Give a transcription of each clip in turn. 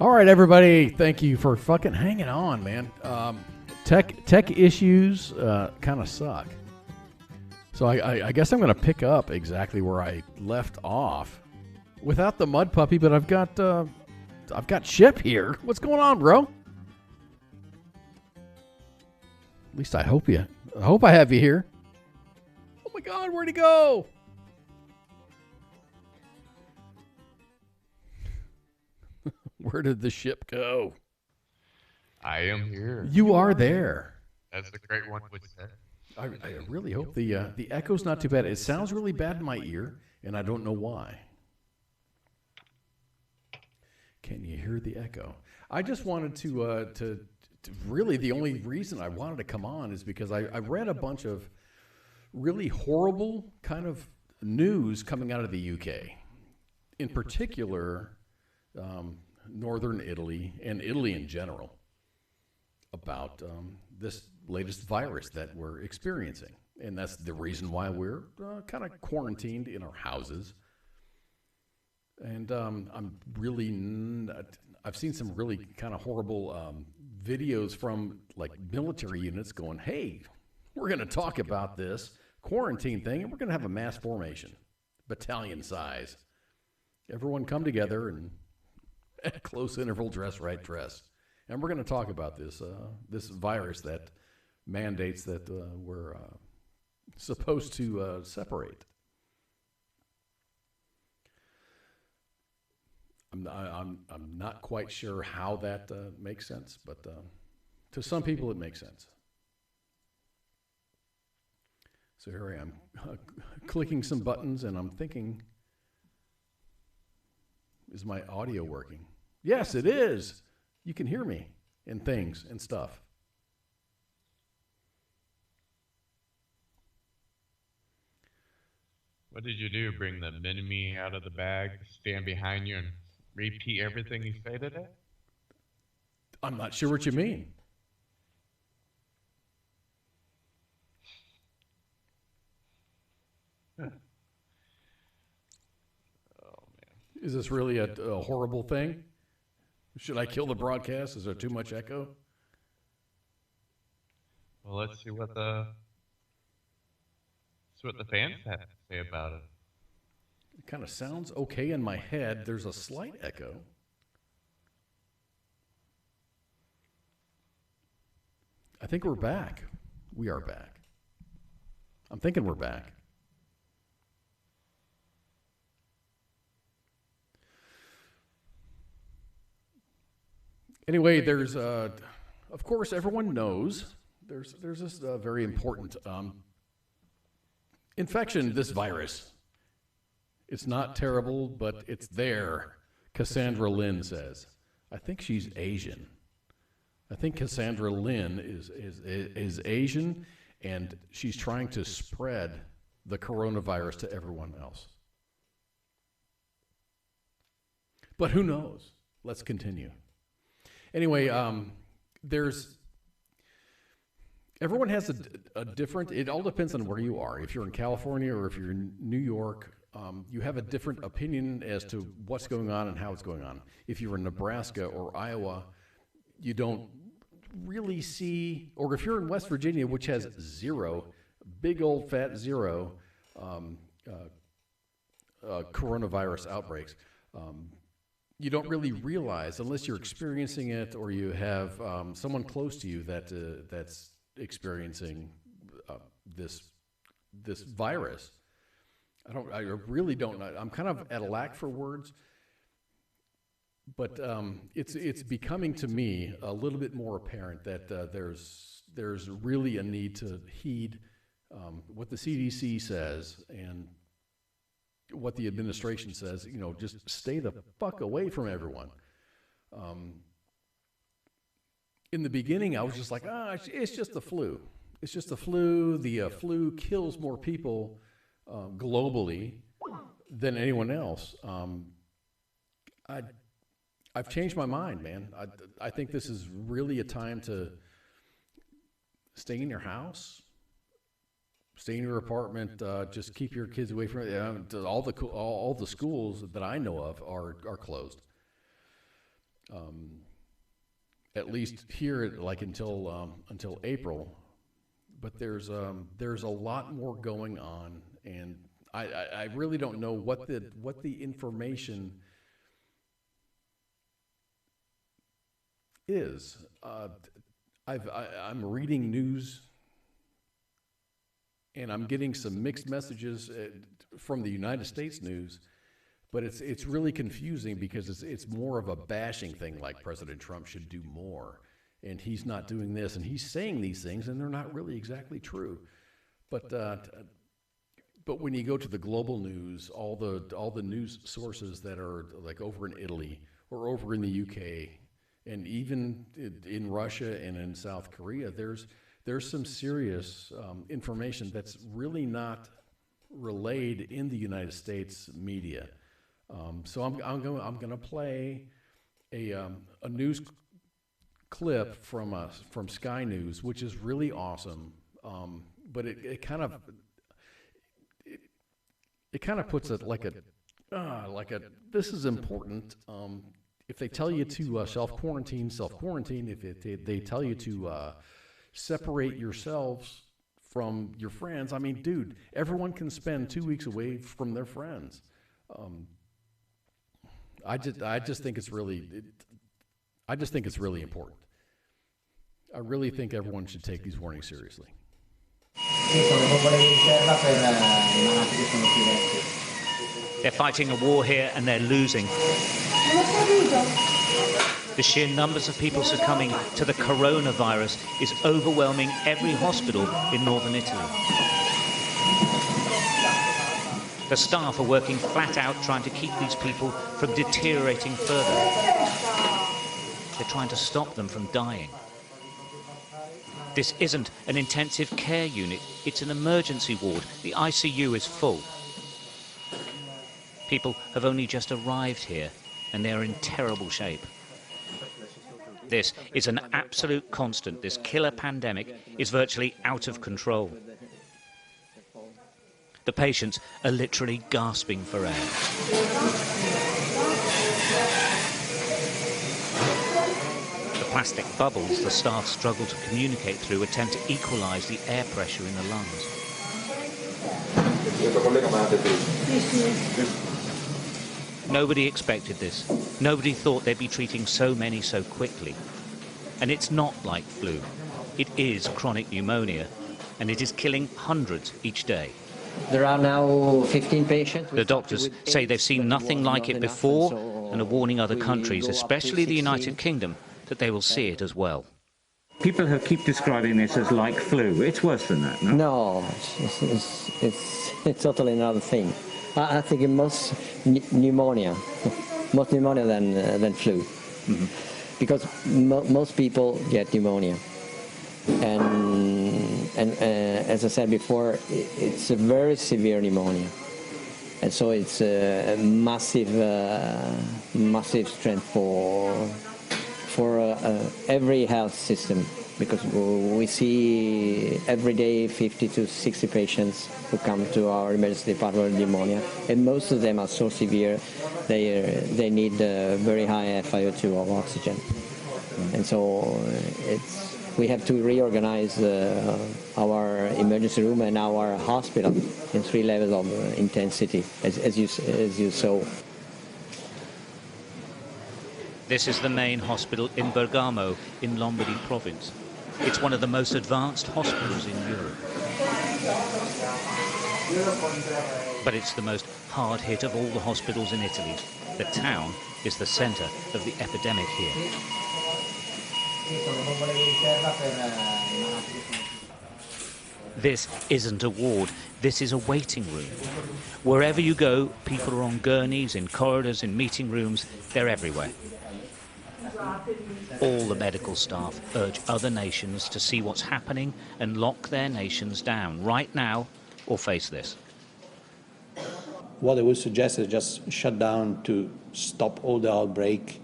All right, everybody. Thank you for fucking hanging on, man. Tech issues kind of suck. So I guess I'm going to pick up exactly where I left off, without the mud puppy. But I've got Ship here. What's going on, bro? At least I hope I have you here. Oh my God, where'd he go? Where did the ship go? I am here. You are there. That's the great one would say. I really hope the echo's not too bad. It sounds really bad in my ear, and I don't know why. Can you hear the echo? I just wanted to really, the only reason I wanted to come on is because I read a bunch of really horrible kind of news coming out of the UK. In particular, Northern Italy and Italy in general, about this latest virus that we're experiencing. And that's the reason why we're kind of quarantined in our houses. And I've seen some really kind of horrible videos from like military units going, hey, we're going to talk about this quarantine thing, and we're going to have a mass formation, battalion size. Everyone come together and at close interval, dress. And we're going to talk about this virus that mandates that we're supposed to separate. I'm not quite sure how that makes sense, but to some people it makes sense. So here I am, clicking some buttons, and I'm thinking, is my audio working? Yes, it is. You can hear me and things and stuff. What did you do? Bring the mini-me out of the bag, stand behind you, and repeat everything you say today? I'm not sure what you mean. Is this really a horrible thing? Should I kill the broadcast? Is there too much echo? Well, let's see what the fans have to say about it. It kind of sounds okay in my head. There's a slight echo. I think we're back. We are back. I'm thinking we're back. Anyway, there's, of course, everyone knows there's this very important infection, this virus. It's not terrible, but it's there, Cassandra Lynn says. I think she's Asian. I think Cassandra Lynn is Asian, and she's trying to spread the coronavirus to everyone else. But who knows? Let's continue. Anyway, everyone has a different, it all depends on where you are. If you're in California or if you're in New York, you have a different opinion as to what's going on and how it's going on. If you're in Nebraska or Iowa, you don't really see, or if you're in West Virginia, which has zero, big old fat zero coronavirus outbreaks, you don't really realize, unless you're experiencing it or you have someone close to you that's experiencing this virus. I really don't. I'm kind of at a lack for words, but it's becoming to me a little bit more apparent that there's really a need to heed what the CDC says and what the administration says. You know, just stay the fuck away from everyone. In the beginning, I was just like, it's just the flu. It's just the flu. The flu kills more people globally than anyone else. I've changed my mind, man. I think this is really a time to stay in your house, stay in your apartment. Just keep your kids away from it. All the schools that I know of are closed. at least here, like until April. But there's a lot more going on, and I really don't know what the information is. I'm reading news, and I'm getting some mixed messages from the United States news, but it's really confusing because it's more of a bashing thing, like President Trump should do more, and he's not doing this, and he's saying these things, and they're not really exactly true. But when you go to the global news, all the news sources that are like over in Italy or over in the UK, and even in Russia and in South Korea, there's some serious information that's really not relayed in the United States media. So I'm going to play a news clip from Sky News, which is really awesome. But it kind of puts it like a this is important. If they tell you to self-quarantine. If they tell you to separate yourselves from your friends, I mean, dude, everyone can spend 2 weeks away from their friends. I just think it's really important. I really think everyone should take these warnings seriously. They're fighting a war here and they're losing. The sheer numbers of people succumbing to the coronavirus is overwhelming every hospital in northern Italy. The staff are working flat out trying to keep these people from deteriorating further. They're trying to stop them from dying. This isn't an intensive care unit, it's an emergency ward. The ICU is full. People have only just arrived here and they're in terrible shape. This is an absolute constant. This killer pandemic is virtually out of control. The patients are literally gasping for air. The plastic bubbles the staff struggle to communicate through attempt to equalize the air pressure in the lungs. Nobody expected this. Nobody thought they'd be treating so many so quickly. And it's not like flu. It is chronic pneumonia, and it is killing hundreds each day. There are now 15 patients. The doctors say they've seen nothing like it before and are warning other countries, especially the United Kingdom, that they will see it as well. People who keep describing this as like flu. It's worse than that, no? No, it's totally another thing. I think it's most pneumonia than flu. Mm-hmm. Because most people get pneumonia. And as I said before, it's a very severe pneumonia. And so it's a massive strength for every health system, because we see every day 50 to 60 patients who come to our emergency department with pneumonia, and most of them are so severe they need very high FiO2 of oxygen. And so we have to reorganize our emergency room and our hospital in 3 levels of intensity, as you saw. This is the main hospital in Bergamo, in Lombardy province. It's one of the most advanced hospitals in Europe. But it's the most hard-hit of all the hospitals in Italy. The town is the centre of the epidemic here. This isn't a ward, this is a waiting room. Wherever you go, people are on gurneys, in corridors, in meeting rooms, they're everywhere. All the medical staff urge other nations to see what's happening and lock their nations down right now or face this. What I would suggest is just shut down to stop all the outbreak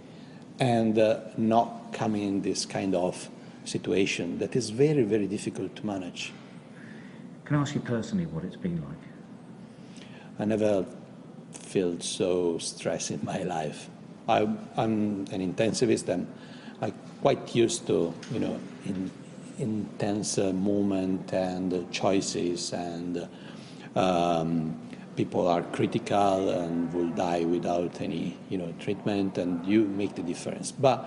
and not come in this kind of situation that is very, very difficult to manage. Can I ask you personally what it's been like? I never felt so stressed in my life, I'm an intensivist, and I'm quite used to, intense moment and choices, and people are critical and will die without any, treatment, and you make the difference. But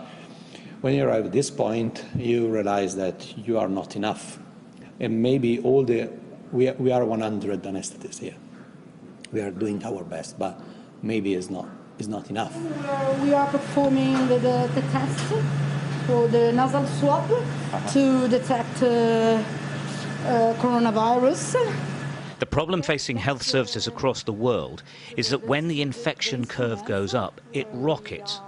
when you arrive at this point, you realize that you are not enough, and maybe we are 100 anesthetists here. We are doing our best, but maybe it's not enough. We are performing the test for the nasal swab to detect coronavirus. The problem facing health services across the world is that when the infection curve goes up, it rockets.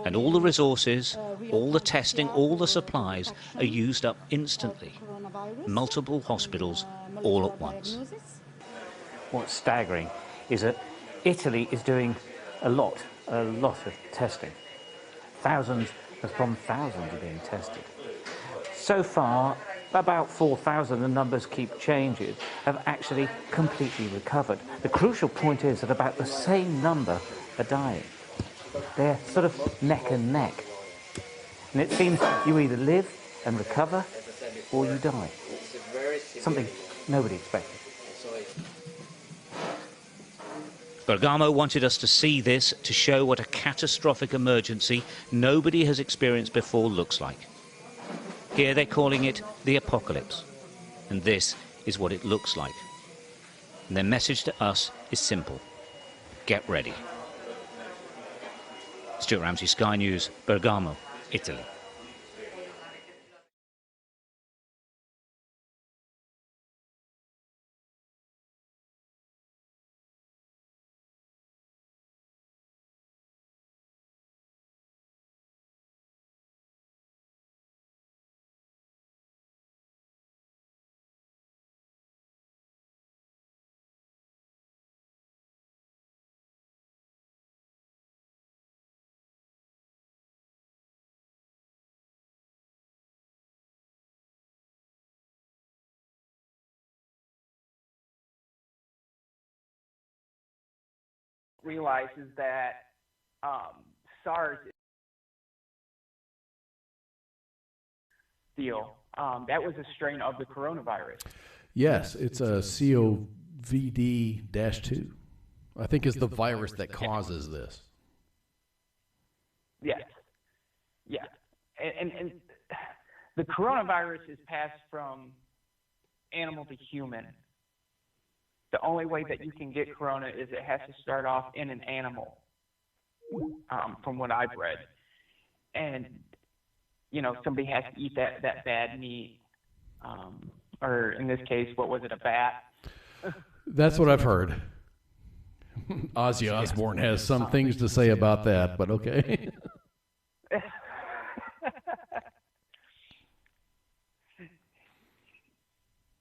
And all the resources, all the testing, all the supplies are used up instantly. Multiple hospitals all at once. What's staggering is that Italy is doing a lot of testing. Thousands upon thousands are being tested. So far, about 4,000, the numbers keep changing, have actually completely recovered. The crucial point is that about the same number are dying. They're sort of neck and neck. And it seems you either live and recover or you die. Something nobody expected. Bergamo wanted us to see this to show what a catastrophic emergency nobody has experienced before looks like. Here they're calling it the apocalypse, and this is what it looks like. And their message to us is simple: get ready. Stuart Ramsey, Sky News, Bergamo, Italy. Realizes that SARS deal, that was a strain of the coronavirus. Yes, it's a COVID-2. I think is the virus that causes this. Yes. Yeah. And the coronavirus is passed from animal to human. The only way that you can get corona is it has to start off in an animal, from what I've read. And, somebody has to eat that bad meat, or in this case, what was it, a bat? That's what I've heard. Ozzy Osbourne has some things to say about that, but okay.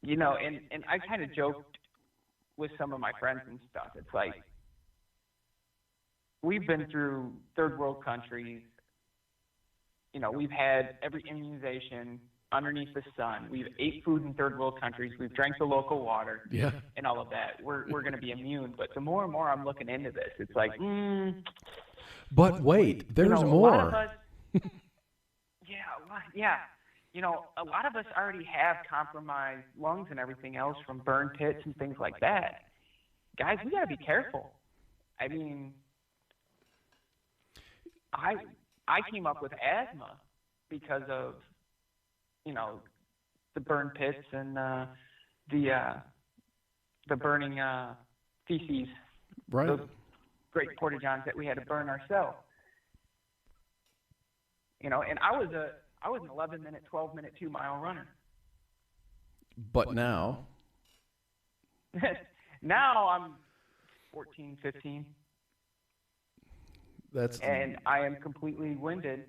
And I kind of joked with some of my friends and stuff. It's like, we've been through third world countries. We've had every immunization underneath the sun. We've ate food in third world countries. We've drank the local water, and all of that. We're going to be immune. But the more and more I'm looking into this, it's like, But wait, there's more. A lot of us, a lot of us already have compromised lungs and everything else from burn pits and things like that. Guys, we got to be careful. I mean, I came up with asthma because of, the burn pits and the burning feces, right? Those great porta-johns that we had to burn ourselves. And I was an 11-minute, 12-minute, 2-mile runner. But now? Now I'm 14, 15. And I am completely winded,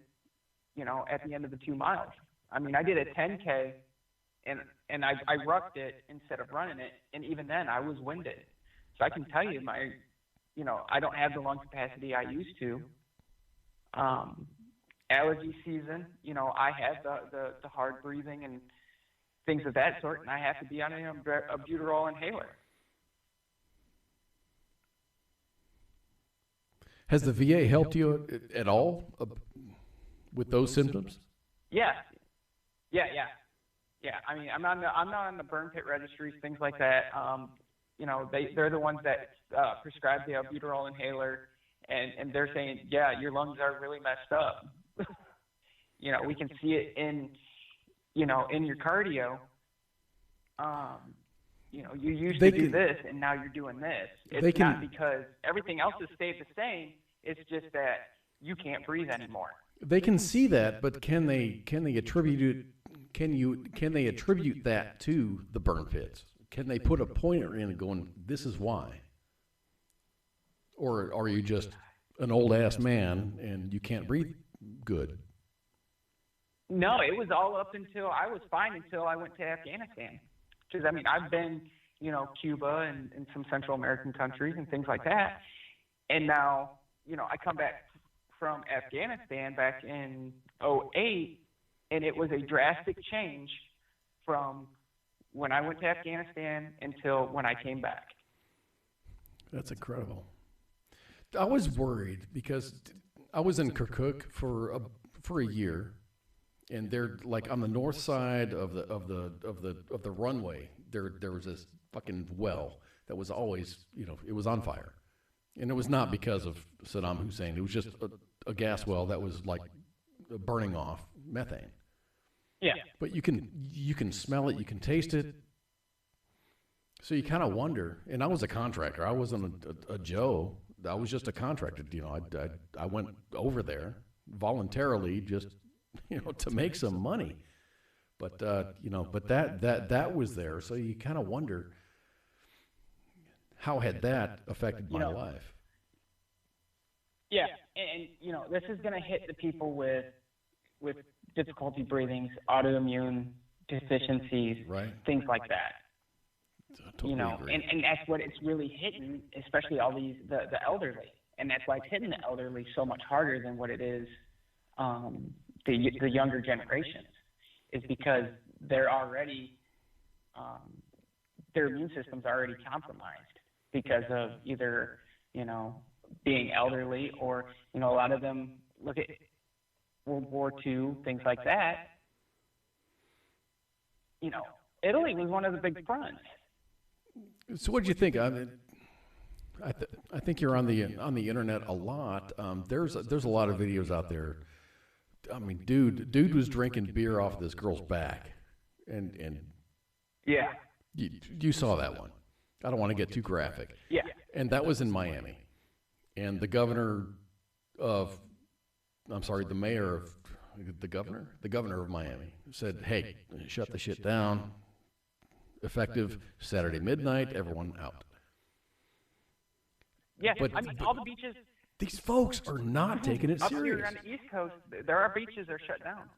at the end of the 2 miles. I mean, I did a 10K, and I rucked it instead of running it, and even then I was winded. So I can tell you I don't have the lung capacity I used to. Allergy season, I have the hard breathing and things of that sort, and I have to be on a albuterol inhaler. Has the VA helped you at all with those symptoms? Yeah. I mean, I'm not on the burn pit registries, things like that. You know, they're the ones that prescribe the albuterol inhaler, and they're saying, yeah, your lungs are really messed up. You know, we can see it in your cardio. You know, you used to do this, and now you're doing this. It's not because everything else has stayed the same. It's just that you can't breathe anymore. They can see that, but can they attribute that to the burn pits? Can they put a pointer in and going, this is why? Or are you just an old ass man and you can't breathe good? No, it was all up until I was fine until I went to Afghanistan. Because, I mean, I've been, you know, Cuba and some Central American countries and things like that. And now, you know, I come back from Afghanistan back in 2008, and it was a drastic change from when I went to Afghanistan until when I came back. That's incredible. I was worried because I was in Kirkuk for a year, and they're like on the north side of the runway. There was this fucking well that was always, you know, it was on fire, and it was not because of Saddam Hussein. It was just a gas well that was like burning off methane. Yeah. But you can smell it, you can taste it. So you kind of wonder. And I was a contractor. I wasn't a Joe. I was just a contractor. You know, I went over there voluntarily just, you know, to make some money. But you know, but that was there. So you kind of wonder, how had that affected my life? Yeah, and you know, this is going to hit the people with difficulty breathing, autoimmune deficiencies, right, things like that. Totally you know, agree. and that's what it's really hitting, especially all these the elderly, and that's why it's hitting the elderly so much harder than what it is the younger generations, is because they're already their immune system's already compromised because of either, you know, being elderly, or, you know, a lot of them look at World War II, things like that. You know, Italy was one of the big fronts. So what do you think? I mean, I think you're on the internet a lot. There's a lot of videos out there. I mean, dude was drinking beer off this girl's back, and yeah, you saw that one. I don't want to get too graphic. Yeah, and that was in Miami, and the governor of Miami said, "Hey, shut the shit down. Effective Saturday midnight, everyone out." Yeah, but, I mean, all the beaches. These folks are not taking it up serious. Here on the East Coast, there are beaches that are shut down.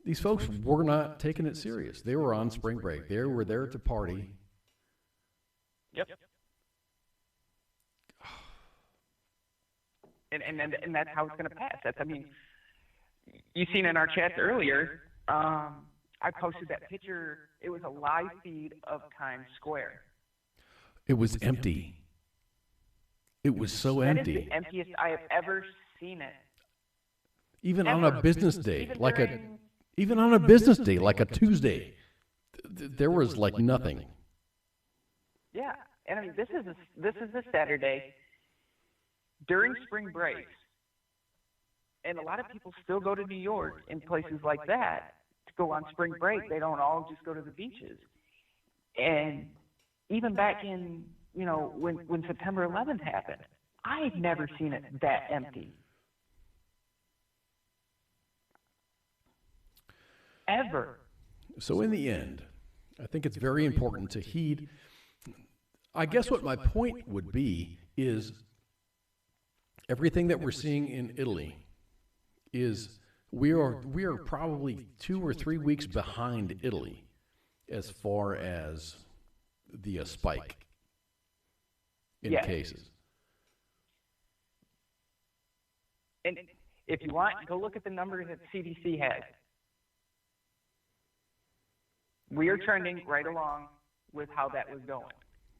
These folks were not taking it serious. They were on spring break. They were there to party. Yep. And that's how it's going to pass. I mean, you've seen in our chats earlier, I posted that picture. It was a live feed of Times Square. It was empty. It was so empty. That is the emptiest I have ever seen it. Even on a business day, like a Tuesday, there was like nothing. Yeah, and I mean, this is a Saturday during spring breaks, and a lot of people still go to New York and places like that to go on spring break. They don't all just go to the beaches. And even back in, you know, when September 11th happened, I've never seen it that empty. Ever. So in the end, I think it's very important to heed. I guess what my point would be is everything that we're seeing in Italy is we are probably 2 or 3 weeks behind Italy as far as the spike in cases. And if you want, go look at the numbers that CDC has. We are trending right along with how that was going.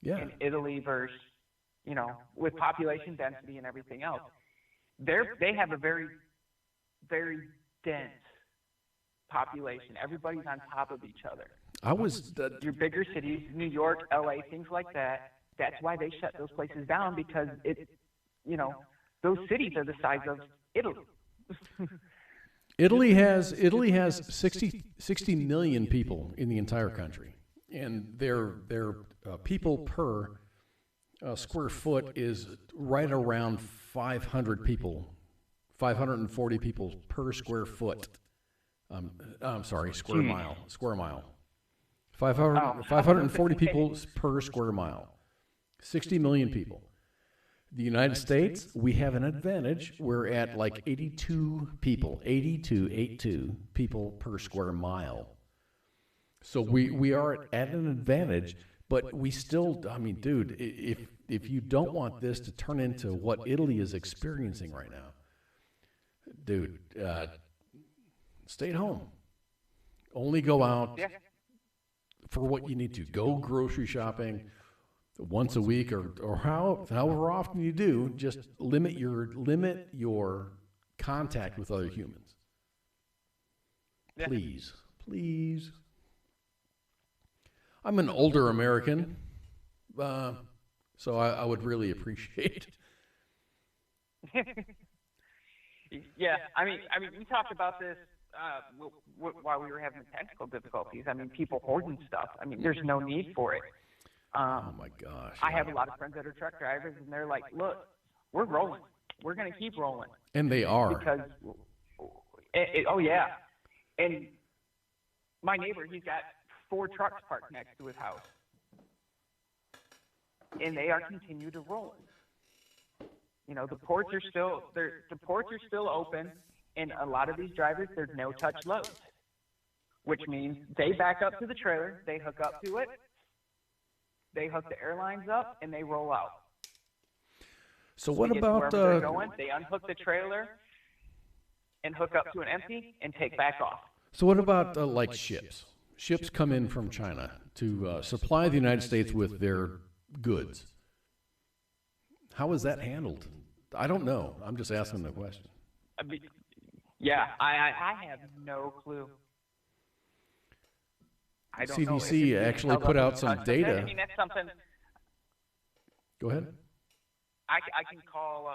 Yeah. In Italy versus, you know, with population density and everything else. They have a very, very dense population. Everybody's on top of each other. Your bigger cities, New York, LA, things like that. That's why they shut those places down, because those cities are the size of Italy. Italy has 60 million people in the entire country, and their people per square foot is right around 540 people per square foot. I'm sorry, square mile. 540 people per square mile. 60 million people. The United States, we have an advantage. We're at like 82 people people per square mile. So we are at an advantage, but we still, I mean, dude, if you don't want this to turn into what Italy is experiencing right now, dude, stay at home. Only go out for what you need to. Go grocery shopping once a week or however often you do. Just limit your contact with other humans. Please. I'm an older American, so I would really appreciate. Yeah, I mean, we talked about this while we were having technical difficulties. I mean, people hoarding stuff. I mean, there's no need for it. Oh my gosh! I have a lot of friends that are truck drivers, and they're like, "Look, we're rolling. We're going to keep rolling." And they are. Because, oh yeah, and my neighbor, he's got 4 trucks parked next to his house, and they are continue to roll. You know, the ports are still open, and a lot of these drivers, there's no touch loads, which means they back up to the trailer, they hook up to it, they hook the airlines up, and they roll out. So what about they're going, they unhook the trailer and hook up to an empty and take back off. So what about like ships? Ships come in from China to supply the United States with their goods. How is that handled? I don't know. I'm just asking the question. I mean, yeah, I have no clue. I don't know. CDC actually put out some data. I mean, that's something. Go ahead. I can call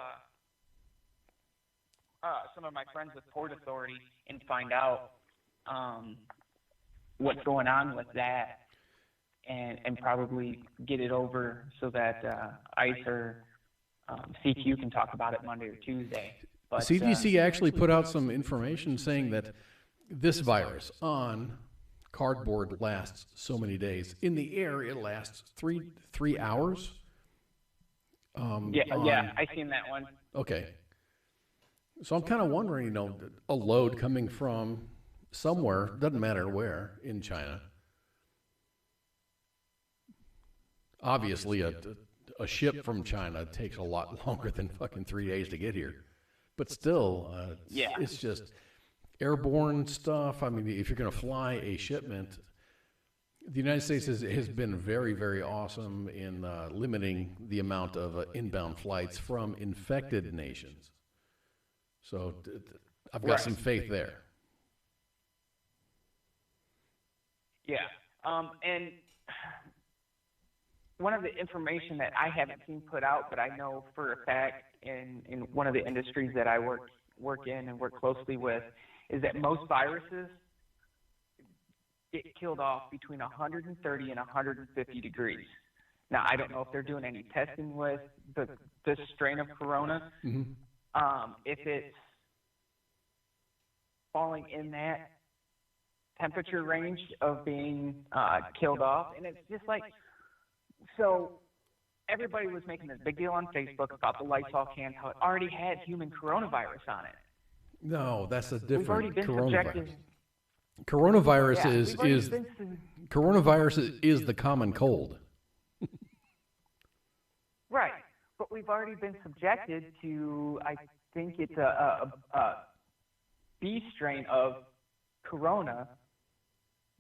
some of my friends with Port Authority and find out what's going on with that, and probably get it over so that ICE or CQ can talk about it Monday or Tuesday. But, CDC actually put out some information saying that this virus on cardboard lasts so many days. In the air, it lasts three hours. Yeah, I seen that one. Okay. So I'm kind of wondering, a load coming from somewhere, doesn't matter where, in China. Obviously, a ship from China takes a lot longer than fucking 3 days to get here. But still, it's just airborne stuff. I mean, if you're going to fly a shipment, the United States has been very, very awesome in limiting the amount of inbound flights from infected nations. So I've got some faith there. Yeah. And one of the information that I haven't seen put out, but I know for a fact in one of the industries that I work in and work closely with, is that most viruses get killed off between 130 and 150 degrees. Now, I don't know if they're doing any testing with this strain of corona. Mm-hmm. If it's falling in that temperature range of being killed off, and it's just like, so everybody was making this big deal on Facebook about the Lysol cans, how it already had human coronavirus on it. No, that's a different We've already been coronavirus. Coronavirus is the common cold. Right, but we've already been subjected to, I think it's a B strain of corona.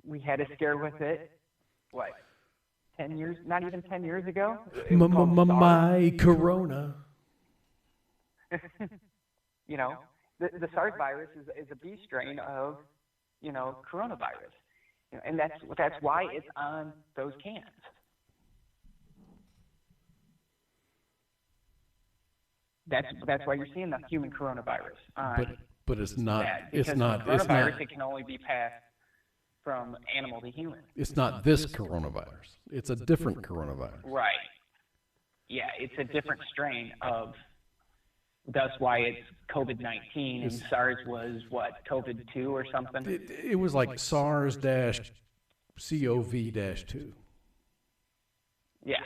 We had a scare with it, 10 years, not even 10 years ago. It was called SARS. My corona. You know, the SARS virus is a B strain of, you know, coronavirus. You know, and that's why it's on those cans. That's why you're seeing the human coronavirus on But it's not. that, It's because not. coronavirus, It's not. it can only be passed from animal to human. It's not this coronavirus. It's a different coronavirus. Right. Yeah, it's a different strain of. That's why it's COVID-19, and SARS was what, COVID-2 or something. It was like SARS-CoV-2. Yeah.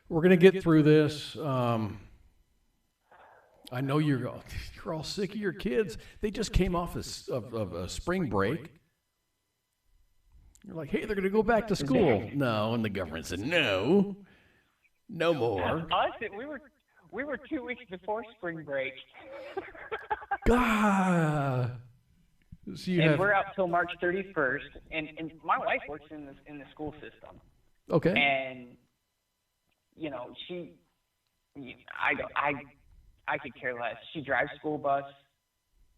We're gonna get through this. I know you're all sick of your kids. They just came off of a spring break. You're like, hey, they're gonna go back to school. No, and the government said no more. Us, we were 2 weeks before spring break. God. So we're out till March 31st, and my wife works in the school system. Okay. And you know, I could care less. She drives school bus,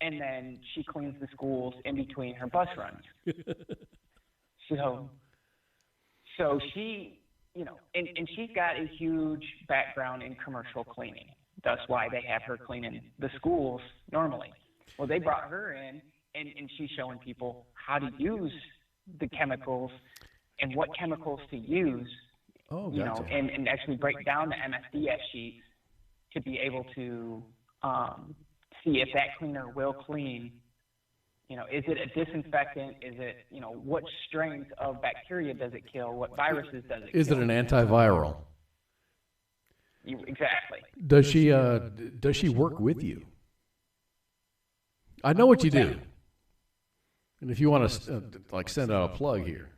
and then she cleans the schools in between her bus runs. So she, you know, and she's got a huge background in commercial cleaning. That's why they have her cleaning the schools normally. Well, they brought her in, and she's showing people how to use the chemicals and what chemicals to use. Oh, you gotcha. know, and actually break down the MSDS sheets to be able to see if that cleaner will clean. You know, is it a disinfectant? Is it, you know, what strains of bacteria does it kill? What viruses does it kill? Is it an antiviral? Exactly. Does she work with you? I know what you do. And if you want to like send out a plug here.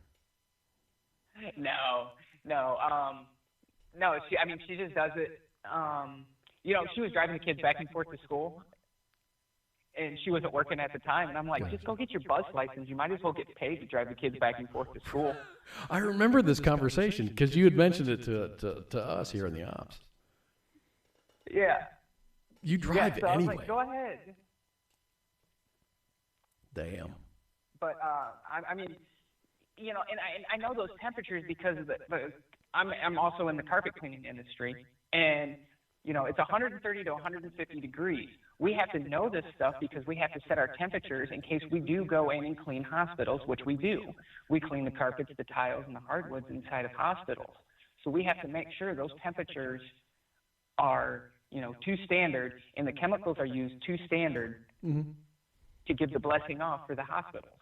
No. She just does it. You know, she was driving the kids back and forth to school, and she wasn't working at the time. And I'm like, just go get your bus license. You might as well get paid to drive the kids back and forth to school. I remember this conversation because you had mentioned it to us here in the ops. Yeah. You drive so anyway. I was like, go ahead. Damn. But I mean, you know, and I know those temperatures because of I'm also in the carpet cleaning industry, and you know, it's 130 to 150 degrees. We have to know this stuff because we have to set our temperatures in case we do go in and clean hospitals, which we do. We clean the carpets, the tiles, and the hardwoods inside of hospitals. So we have to make sure those temperatures are, you know, to standard, and the chemicals are used to standard to give the blessing off for the hospitals.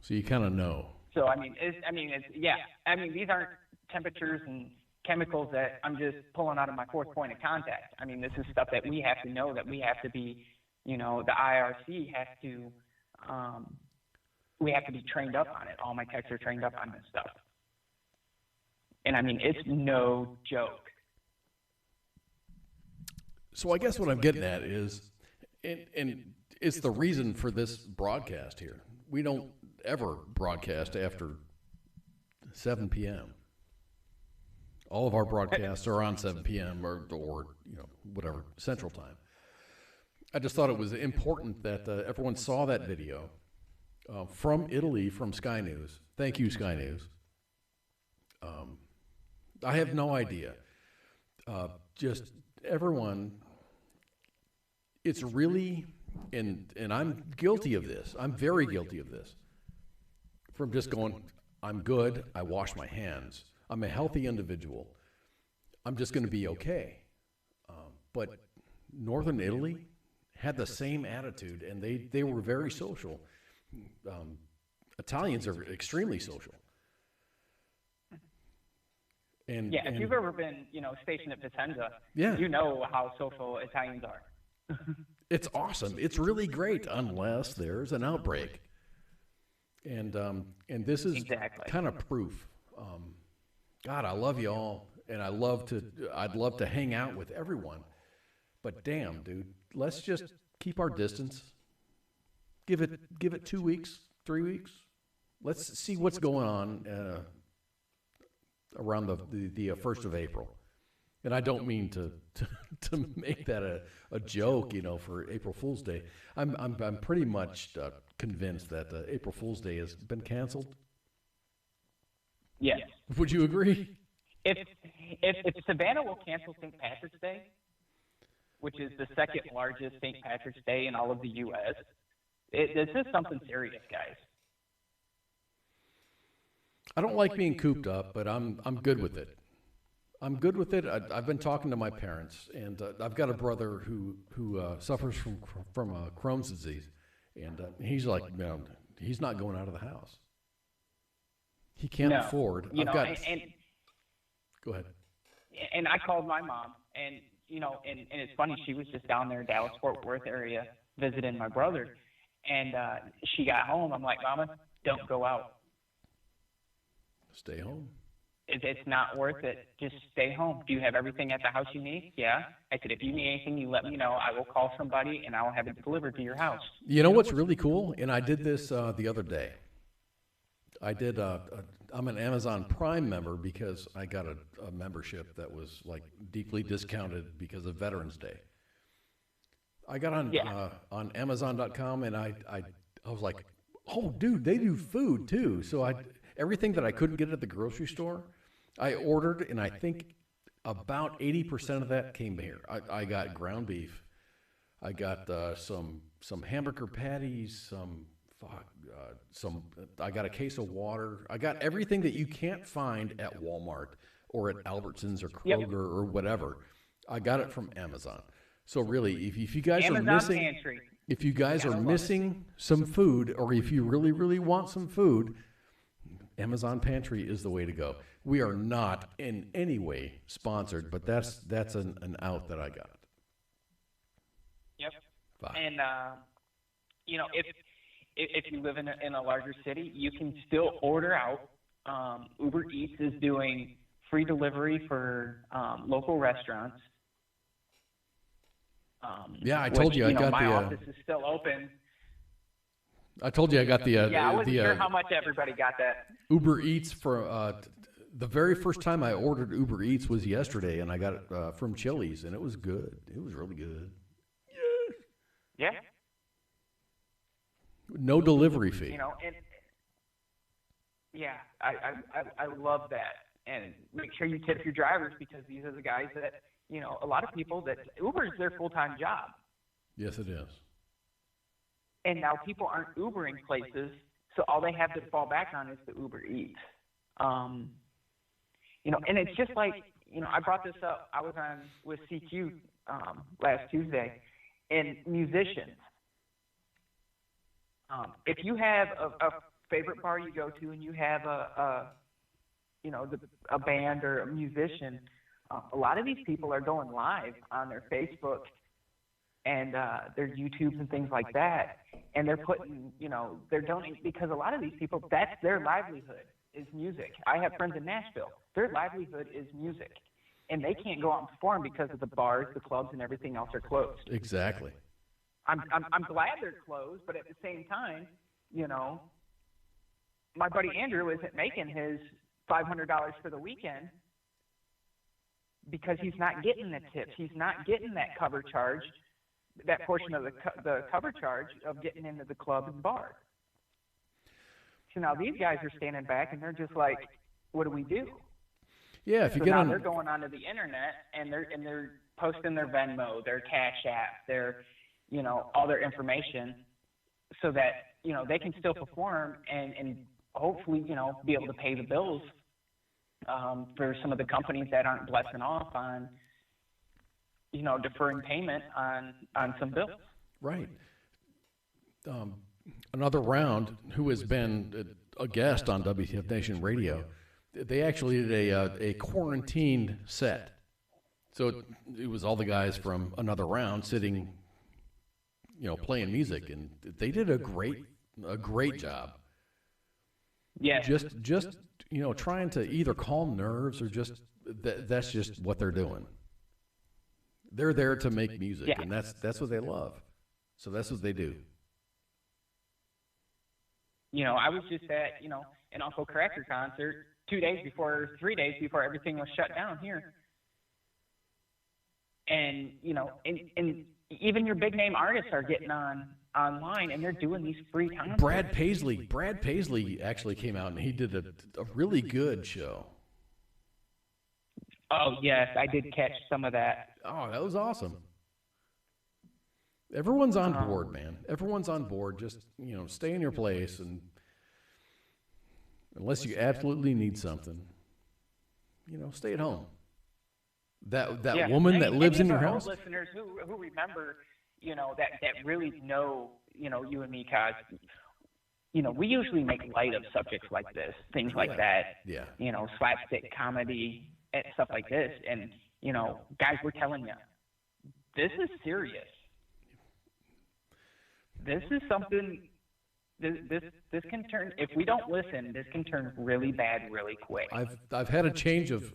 So you kind of know. So these aren't temperatures and chemicals that I'm just pulling out of my fourth point of contact. I mean, this is stuff that we have to know, that we have to be, you know, the IRC has to, we have to be trained up on it. All my techs are trained up on this stuff. And I mean, it's no joke. So I guess what I'm getting at is, and it's the reason for this broadcast here. We don't ever broadcast after 7 p.m. All of our broadcasts are on 7 p.m. or you know, whatever, Central Time. I just thought it was important that everyone saw that video from Italy, from Sky News. Thank you, Sky News. I have no idea. Just everyone, it's really, and I'm guilty of this. I'm very guilty of this. From just going, I'm good, I wash my hands. I'm a healthy individual. I'm just going to be okay. But Northern Italy had the same attitude, and they were very social. Italians are extremely social. And if you've ever been, you know, stationed at Vicenza, yeah, you know how social Italians are. It's awesome. It's really great, unless there's an outbreak. And this is kind of proof. God, I love you all, and I'd love to hang out with everyone. But damn, dude, let's just keep our distance. Give it 2 weeks, 3 weeks. Let's see what's going on around the 1st of April. And I don't mean to make that a joke, for April Fool's Day. I'm pretty much convinced that April Fool's Day has been canceled. Yes. Would you agree? If Savannah will cancel St. Patrick's Day, which is the second largest St. Patrick's Day in all of the U.S., this is something serious, guys. I don't like being cooped up, but I'm good with it. I'm good with it. I've been talking to my parents, and I've got a brother who suffers from Crohn's disease, and he's like, no, he's not going out of the house. He can't afford. Go ahead. And I called my mom, and and it's funny. She was just down there, Dallas Fort Worth area, visiting my brother, and she got home. I'm like, Mama, don't go out. Stay home. It's not worth it. Just stay home. Do you have everything at the house you need? Yeah. I said, if you need anything, you let me know. I will call somebody, and I will have it delivered to your house. You know what's really cool? And I did this the other day. I'm an Amazon Prime member because I got a membership that was like deeply discounted because of Veterans Day. I got on Amazon.com, and I was like, oh, dude, they do food too. So everything that I couldn't get at the grocery store, I ordered, and I think about 80% of that came here. I got ground beef. I got some hamburger patties, I got a case of water. I got everything that you can't find at Walmart or at Albertsons or Kroger or whatever. I got it from Amazon. So really, if you guys Amazon are missing, Pantry. if you guys are missing some food, or if you really, really want some food, Amazon Pantry is the way to go. We are not in any way sponsored, but that's an out that I got. Yep. Fine. And if you live in a larger city, you can still order out. Uber Eats is doing free delivery for local restaurants. I told you I got my the. office is still open. I told you I got the. I wasn't sure how much everybody got that. Uber Eats for the very first time I ordered Uber Eats was yesterday, and I got it from Chili's, and it was good. It was really good. Yeah. No delivery fee. I love that. And make sure you tip your drivers, because these are the guys that, a lot of people that Uber is their full-time job. Yes, it is. And now people aren't Ubering places, so all they have to fall back on is the Uber Eats. And it's just like, I brought this up. I was on with CQ last Tuesday, and musicians. If you have a favorite bar you go to, and you have a band or a musician, a lot of these people are going live on their Facebook and their YouTubes and things like that, and they're putting, they're donating, because a lot of these people, that's their livelihood, is music. I have friends in Nashville. Their livelihood is music, and they can't go out and perform because of the bars, the clubs, and everything else are closed. Exactly. I'm glad they're closed, but at the same time, my buddy Andrew isn't making his $500 for the weekend because he's not getting the tips. He's not getting that cover charge, that portion of the cover charge of getting into the club and bar. So now these guys are standing back, and they're just like, what do we do? Yeah, if you so get now on, they're going onto the internet, and they're posting their Venmo, their Cash App, their all their information, so that they can still perform and hopefully be able to pay the bills for some of the companies that aren't blessing off on deferring payment on some bills. Right. Another round, who has been a guest on WTF Nation Radio, they actually did a quarantined set. So it was all the guys from Another Round sitting, playing music, and they did a great job. Yeah. Just trying to either calm nerves or just that's just what they're doing. They're there to make music, Yeah. and that's what they love. So that's what they do. You know, I was just at, you know, an Uncle Cracker concert 3 days before everything was shut down here. And, you know, and even your big name artists are getting online and they're doing these free concerts. Brad Paisley actually came out and he did a really good show. Oh, yes, I did catch some of that. Oh, that was awesome. Everyone's on board, man. Everyone's on board. Just, you know, stay in your place, and unless you absolutely need something, you know, stay at home. That woman that lives in your house. Listeners who remember, you know, that really know, you know, you and me, Kaz. You know, we usually make light of subjects like this, things like that. Yeah. You know, slapstick comedy and stuff like this, and you know, guys, we're telling you, this is serious. This is something. This can turn, if we don't listen, this can turn really bad really quick. I've had a change of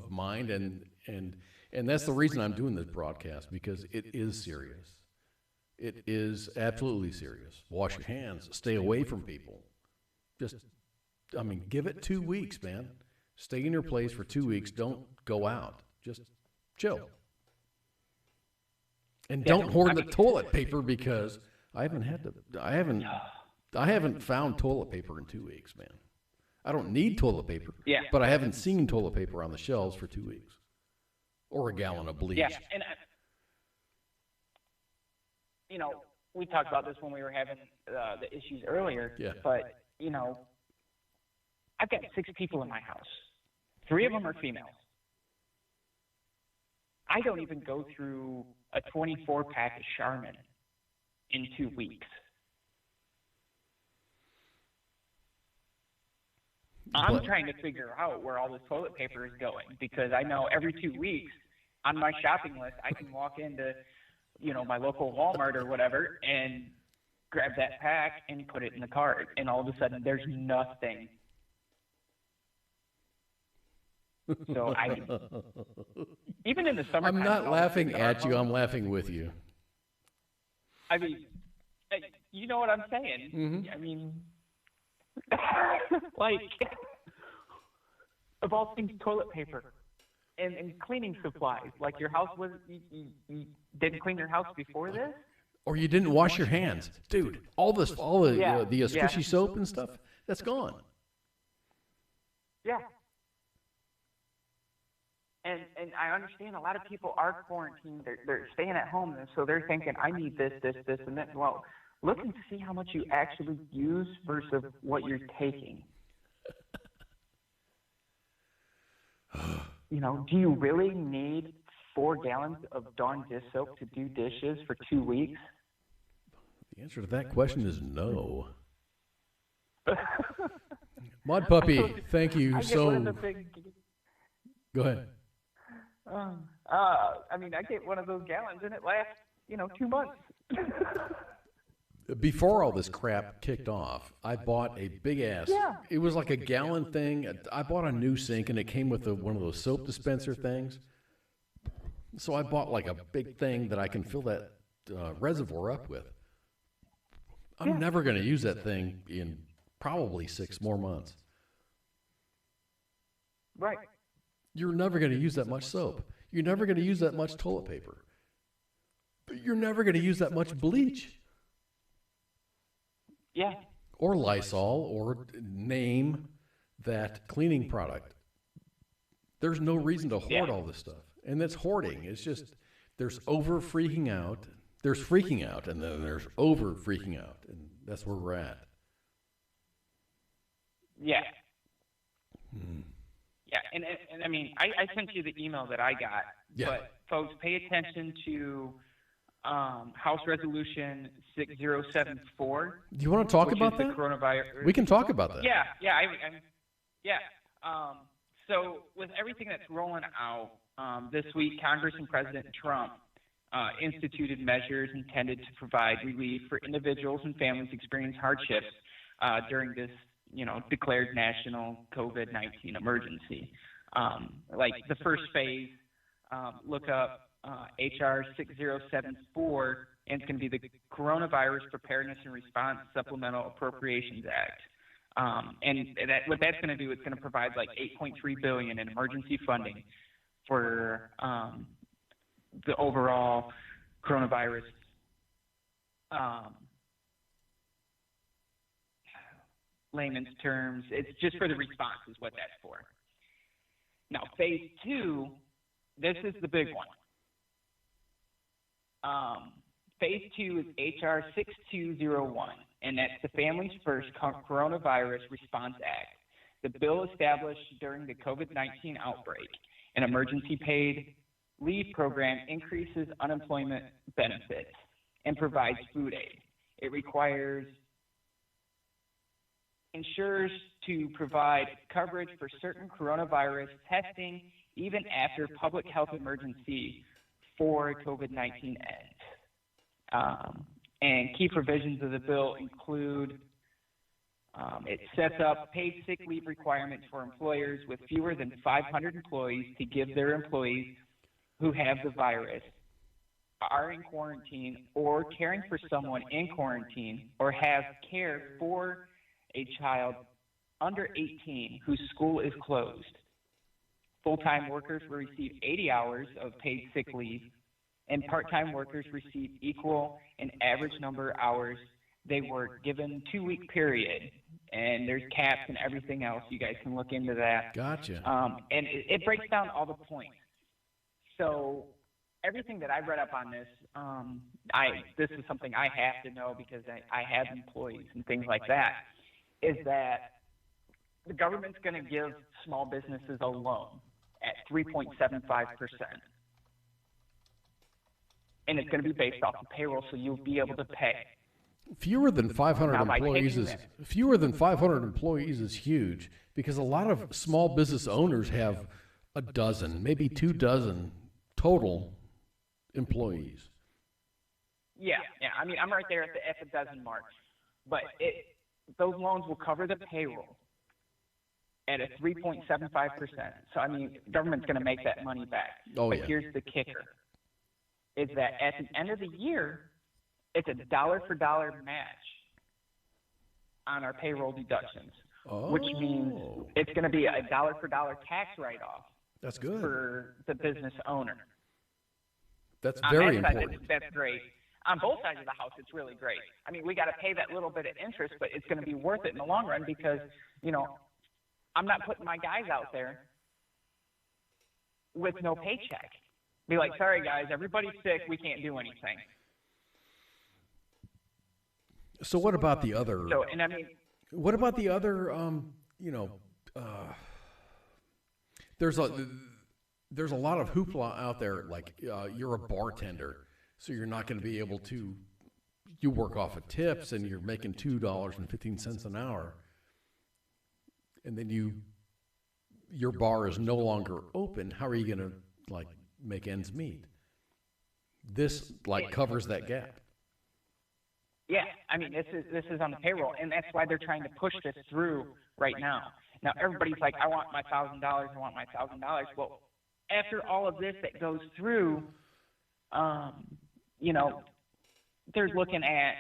mind, and that's the reason I'm doing this broadcast, because it is serious. It is absolutely serious. Wash your hands. Stay away from people. Just, I mean, give it 2 weeks, man. Stay in your place for 2 weeks. Don't go out. Just chill. And don't hoard the toilet paper, because I haven't found toilet paper in 2 weeks, man. I don't need toilet paper. Yeah. But I haven't seen toilet paper on the shelves for 2 weeks. Or a gallon of bleach. Yeah, and you know, we talked about this when we were having the issues earlier. Yeah. But you know, I've got 6 people in my house. 3 of them are females. I don't even go through a 24-pack of Charmin in 2 weeks. I'm trying to figure out where all this toilet paper is going, because I know every 2 weeks on my shopping list, I can walk into, you know, my local Walmart or whatever and grab that pack and put it in the cart, and all of a sudden there's nothing. So even in the summertime. I'm not laughing at you. I'm laughing with you. I mean, you know what I'm saying. Mm-hmm. I mean, like, of all things, toilet paper and cleaning supplies. Like, your house was, you didn't clean your house before this? Or you didn't wash your hands. Dude, all the squishy soap and stuff, that's gone. Yeah. And I understand a lot of people are quarantined. They're staying at home, and so they're thinking, I need this, and that. Well, look and see how much you actually use versus what you're taking. You know, do you really need 4 gallons of Dawn dish soap to do dishes for 2 weeks? The answer to that question is no. Mud Puppy, thank you so. Go ahead. I mean, I get one of those gallons and it lasts, 2 months. Before all this crap kicked off, I bought a big ass. Yeah. It was like a gallon thing. I bought a new sink, and it came with one of those soap dispenser things. So I bought like a big thing that I can fill that reservoir up with. I'm never going to use that thing in probably 6 more months. Right. You're never going to use that much soap. You're never going to use that much toilet paper. You're never going to use that much bleach. Yeah. Or Lysol, or name that cleaning product. There's no reason to hoard all this stuff. And that's hoarding. It's just, there's over freaking out. There's freaking out, and then there's over freaking out. And that's where we're at. Yeah. Yeah, and I mean, I sent you the email that I got. Yeah. But folks, pay attention to House Resolution 6074. Do you want to talk about that? Coronavirus. We can talk about that. Yeah. So with everything that's rolling out this week, Congress and President Trump instituted measures intended to provide relief for individuals and families experiencing hardships during this, declared national COVID-19 emergency. Like the first phase, look up HR 6074, and it's going to be the Coronavirus Preparedness and Response Supplemental Appropriations Act. What that's going to do is going to provide like $8.3 billion in emergency funding for the overall coronavirus layman's terms. It's just for the response is what that's for. Now, phase 2, this is the big one. Phase 2 is HR 6201, and that's the Families First Coronavirus Response Act. The bill established during the COVID-19 outbreak an emergency paid leave program increases unemployment benefits and provides food aid. It requires insurers to provide coverage for certain coronavirus testing even after public health emergency for COVID-19 ends. And key provisions of the bill include it sets up paid sick leave requirements for employers with fewer than 500 employees to give their employees who have the virus, are in quarantine, or caring for someone in quarantine, or have cared for a child under 18 whose school is closed. Full-time workers will receive 80 hours of paid sick leave, and part-time workers receive equal and average number of hours they work given 2-week period. And there's caps and everything else. You guys can look into that. Gotcha. And it breaks down all the points. So everything that I've read up on this, this is something I have to know because I have employees and things like that, is that the government's going to give small businesses a loan at 3.75%. And it's going to be based off of payroll, so you'll be able to pay. Fewer than 500 Now, by employees taking is that- fewer than 500 employees is huge because a lot of small business owners have a dozen, maybe 2 dozen total employees. Yeah. I mean, I'm right there at the dozen mark. But those loans will cover the payroll at a 3.75%. So, I mean, the government's going to make that money back. Oh, but yeah. here's the kicker, is that at the end of the year, it's a dollar-for-dollar match on our payroll deductions, which means it's going to be a dollar-for-dollar tax write-off. That's good. For the business owner. That's On very that side, important. that's great. On both sides of the house, it's really great. I mean, we got to pay that little bit of interest, but it's going to be worth it in the long run because, you know, I'm not putting my guys out there with no paycheck. Be like, sorry, guys, everybody's sick. We can't do anything. So what about the other? So, and I mean, What about the other? There's a lot of hoopla out there. Like you're a bartender, so you're not going to be able to. You work off of tips, and you're making $2.15 an hour, and then your bar is no longer open. How are you going to make ends meet? This covers that gap. yeah, I mean, this is on the payroll, and that's why they're trying to push this through right now. Now, everybody's like, I want my $1,000, I want my $1,000. Well, after all of this that goes through, they're looking at,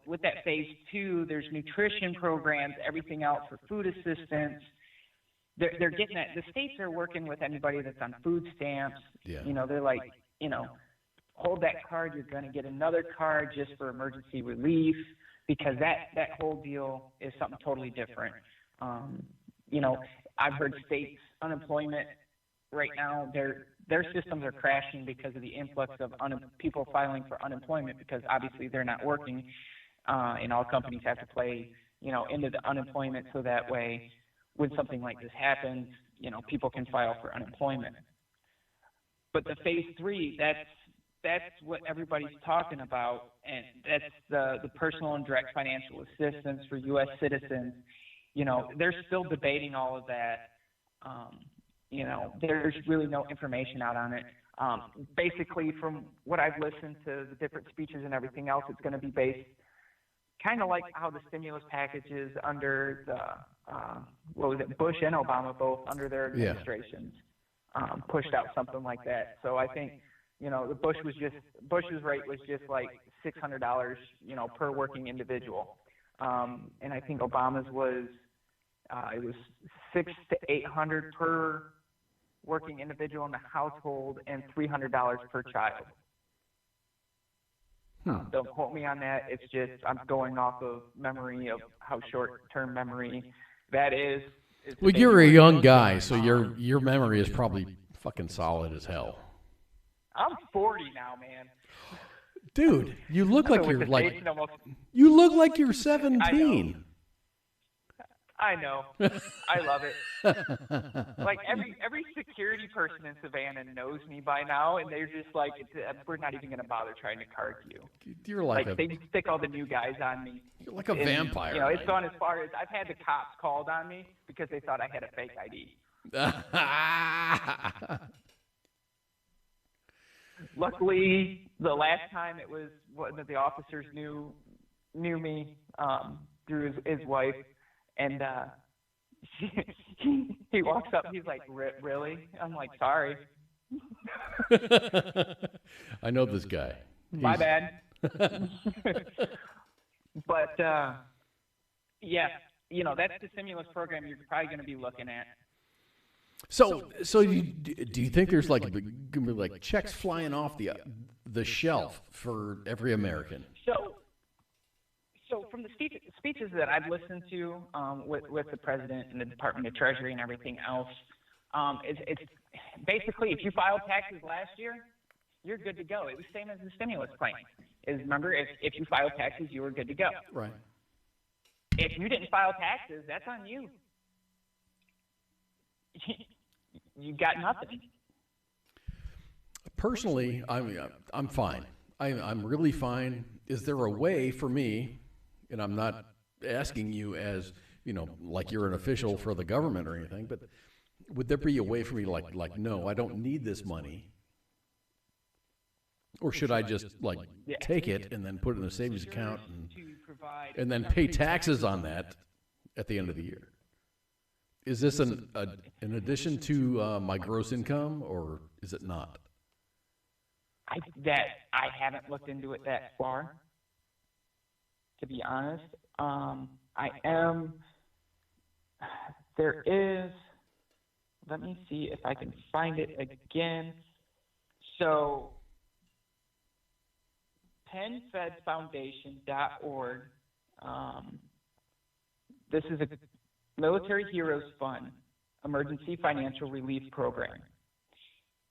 with that phase 2, there's nutrition programs, everything else for food assistance. They're getting at, the states are working with anybody that's on food stamps. Yeah. They're like, hold that card, you're going to get another card just for emergency relief, because that whole deal is something totally different. I've heard states' unemployment right now, their systems are crashing because of the influx of people filing for unemployment, because obviously they're not working, and all companies have to play, into the unemployment, so that way when something like this happens, people can file for unemployment. But the phase 3, that's what everybody's talking about, and that's the personal and direct financial assistance for U.S. citizens. They're still debating all of that. There's really no information out on it. Basically, from what I've listened to the different speeches and everything else, it's going to be based kind of like how the stimulus packages under the Bush and Obama, both under their administrations, pushed out something like that. So I think You know, Bush's rate was just like $600, you know, per working individual. And I think Obama's was, it was $600 to $800 per working individual in the household and $300 per child. Don't quote me on that. It's just I'm going off of memory of how short-term memory that is. Well, you're a young guy, so your memory is probably fucking solid as hell. I'm 40 now, man. Dude, you look like you're like you look like you're 17. I know. I love it. Like every security person in Savannah knows me by now, and they're just like, we're not even gonna bother trying to card you. You're like they stick all the new guys on me. You're like a vampire. You know, it's gone as far as I've had the cops called on me because they thought I had a fake ID. Luckily, the last time it was one of the officers knew me through his wife, and he walks up. He's like, "Really?" I'm like, "Sorry." I know this guy. My bad. But yeah, you know, that's the stimulus program you're probably going to be looking at. So do you think there's like gonna be like checks flying off the shelf for every American? So from the speeches that I've listened to with the president and the Department of Treasury and everything else, it's basically if you filed taxes last year, you're good to go. It was the same as the stimulus plan. Remember, if you filed taxes, you were good to go. Right. If you didn't file taxes, that's on you. You got nothing. Personally, I'm fine. I'm really fine. Is there a way for me, and I'm not asking you as, you know, like you're an official for the government or anything, but would there be a way for me like no, I don't need this money? Or should I just take it and then put it in a savings account and then pay taxes on that at the end of the year? Is this an addition to my gross income, or is it not? I haven't looked into it that far, to be honest. There is. Let me see if I can find it again. So, PennFedFoundation.org. This is a Military Heroes Fund Emergency Financial Relief Program.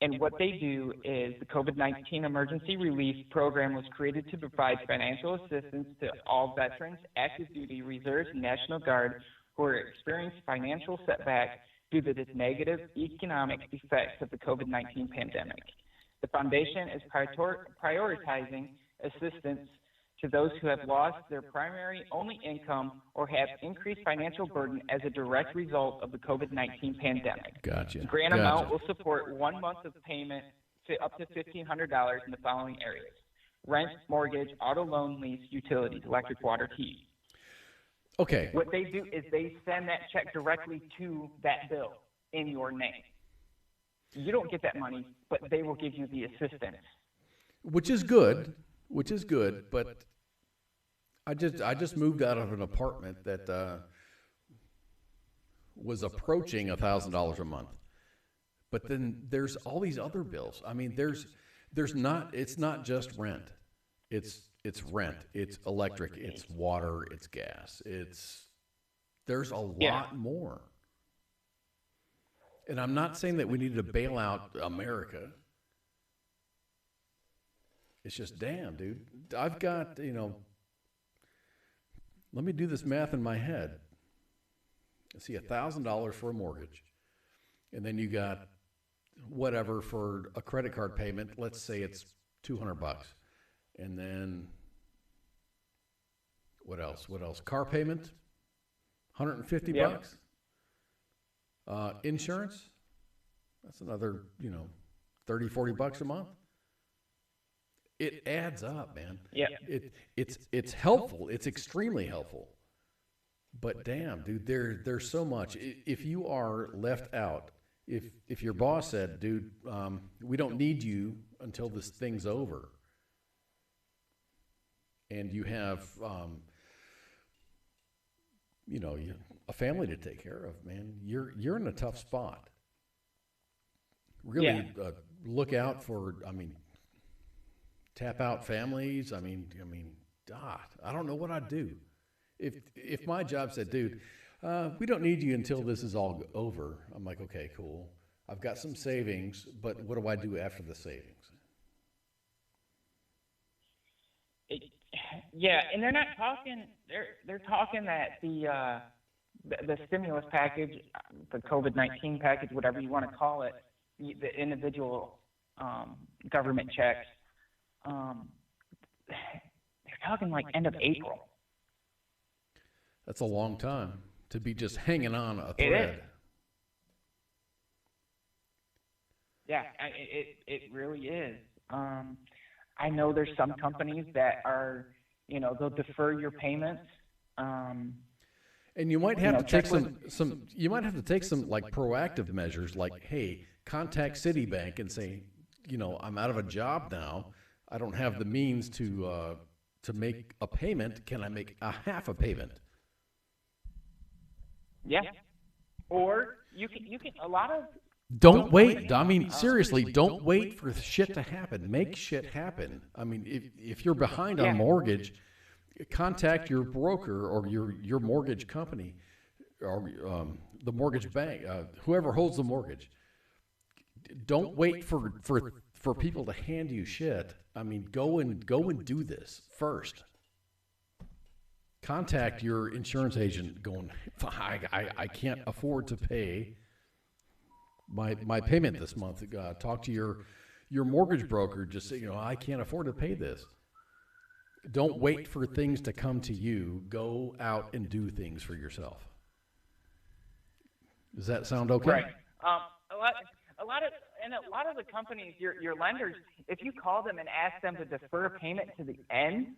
And what they do is the COVID-19 Emergency Relief Program was created to provide financial assistance to all veterans, active duty, reserves, and National Guard who are experiencing financial setback due to the negative economic effects of the COVID-19 pandemic. The foundation is prioritizing assistance to those who have lost their primary only income or have increased financial burden as a direct result of the COVID-19 pandemic. Gotcha. The grant amount will support 1 month of payment to up to $1,500 in the following areas: rent, mortgage, auto loan, lease, utilities, electric, water, heat. Okay. What they do is they send that check directly to that bill in your name. You don't get that money, but they will give you the assistance. Which is good, but I just moved out of an apartment that was approaching $1,000 a month. But then there's all these other bills. I mean, it's not just rent. It's rent, it's electric, it's water, it's gas. There's a lot more. And I'm not saying that we need to bail out America. It's just, damn, dude. I've got, let me do this math in my head. See, $1,000 for a mortgage. And then you got whatever for a credit card payment. Let's say it's $200. And then what else? Car payment, $150. Insurance, that's another, $30-40 a month. It adds up, man. Yeah. It's helpful. It's extremely helpful. But damn, dude, there's so much. If you are left out if your boss said, dude, we don't need you until this thing's over, and you have, a family to take care of, man, you're in a tough spot. Really, look out for, tap out families. I don't know what I'd do. If my job said, dude, we don't need you until this is all over, I'm like, okay, cool. I've got some savings, but what do I do after the savings? And they're not talking. They're talking that the stimulus package, the COVID-19 package, whatever you want to call it, the individual government checks. They're talking like end of April. That's a long time to be just hanging on a thread. It is. Yeah, it really is. I know there's some companies that are, they'll defer your payments. And you might have to take some. You might have to take some like proactive measures, like, hey, contact Citibank and say, I'm out of a job now. I don't have the means to make a payment. Can I make a half a payment? Yeah. Or you can a lot of. Don't wait. Seriously, don't wait for shit to happen. Make shit happen. If you're behind on mortgage, contact your broker or your mortgage company or the mortgage bank, whoever holds the mortgage. Don't wait for people to hand you shit. Go and do this first. Contact your insurance agent going, I can't afford to pay my payment this month. Talk to your mortgage broker. Just say, I can't afford to pay this. Don't wait for things to come to you. Go out and do things for yourself. Does that sound okay? Right. A lot of the companies, your lenders, if you call them and ask them to defer a payment to the end,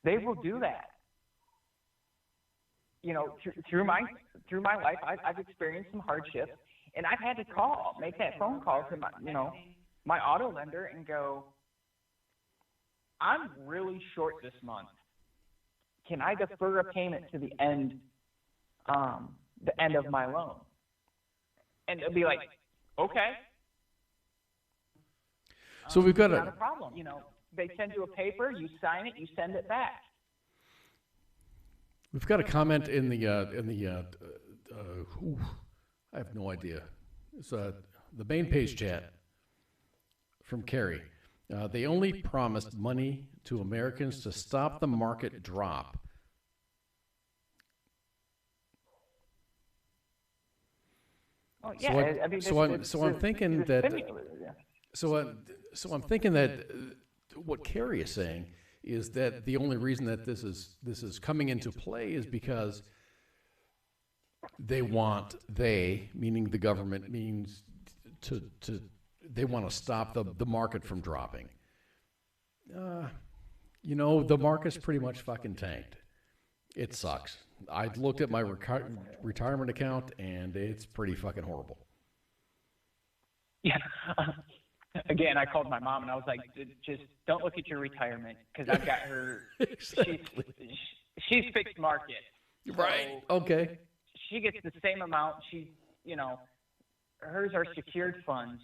they will do that. Through my life, I've experienced some hardships, and I've had to make that phone call to my auto lender and go, I'm really short this month. Can I defer a payment to the end of my loan? And they'll be like, okay. So we've got not a problem. They send you a paper, you sign it, you send it back. We've got a comment in the I have no idea. It's the main page chat from Carrie. They only promised money to Americans to stop the market drop. Well, yeah, so I'm thinking that what Carrie is saying is that the only reason that this is coming into play is because meaning the government, means they want to stop the market from dropping. The market's pretty much fucking tanked. It sucks. I looked at my retirement account and it's pretty fucking horrible. Yeah. Again, I called my mom and I was like, just don't look at your retirement because I've got her. Exactly. She's fixed market. Right. Okay. She gets the same amount. Hers are secured funds.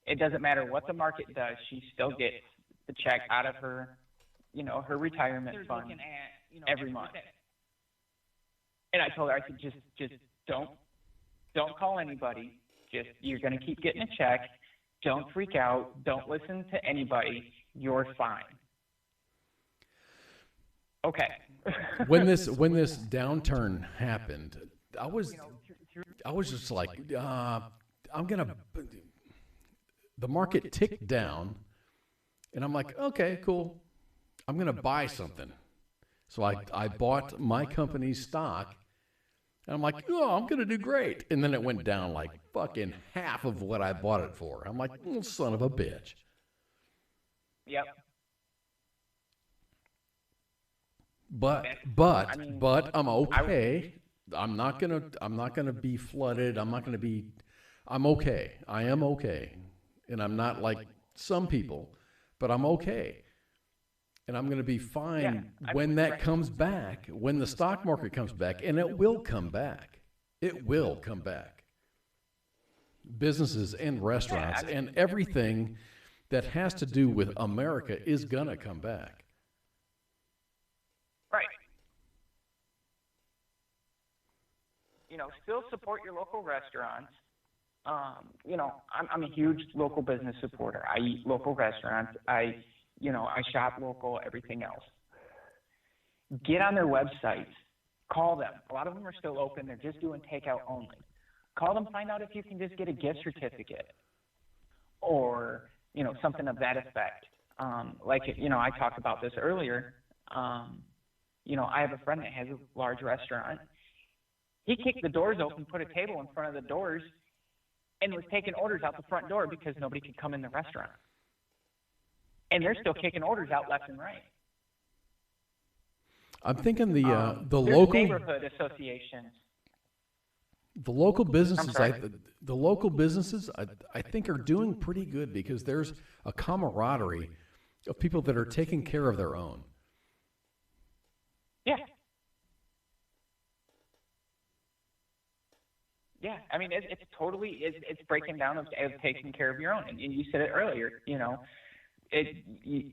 It doesn't matter what the market does. She still gets the check out of her, her retirement fund every month. And I told her, I said, just don't call anybody. You're going to keep getting a check. Don't freak out. Don't listen to anybody. You're fine. Okay. When this downturn happened, I was just like, the market ticked down, and I'm like, okay, cool. I'm gonna buy something. So I bought my company's stock, and I'm like, oh, I'm gonna do great. And then it went down like fucking half of what I bought it for. I'm like, oh, son of a bitch. Yep. But I'm okay. I'm not gonna be flooded. I'm not gonna be I'm okay. I am okay. And I'm not like some people, but I'm okay. And I'm going to be fine when that comes back, when the stock market comes back, and it will come back. It will come back. Businesses and restaurants and everything that has to do with America is going to come back. Right. You know, still support your local restaurants. You know, I'm a huge local business supporter. I eat local restaurants. I shop local, everything else. Get on their websites. Call them. A lot of them are still open. They're just doing takeout only. Call them, find out if you can just get a gift certificate or, you know, something of that effect. Like, you know, I talked about this earlier. You know, I have a friend that has a large restaurant. He kicked the doors open, put a table in front of the doors, and was taking orders out the front door because nobody could come in the restaurant. And they're still kicking orders out left and right. I'm thinking the there's local neighborhood associations. The local businesses, the local businesses, I think are doing pretty good because there's a camaraderie of people that are taking care of their own. Yeah. Yeah, I mean, it's totally, it's breaking down of taking care of your own. And you said it earlier, you know,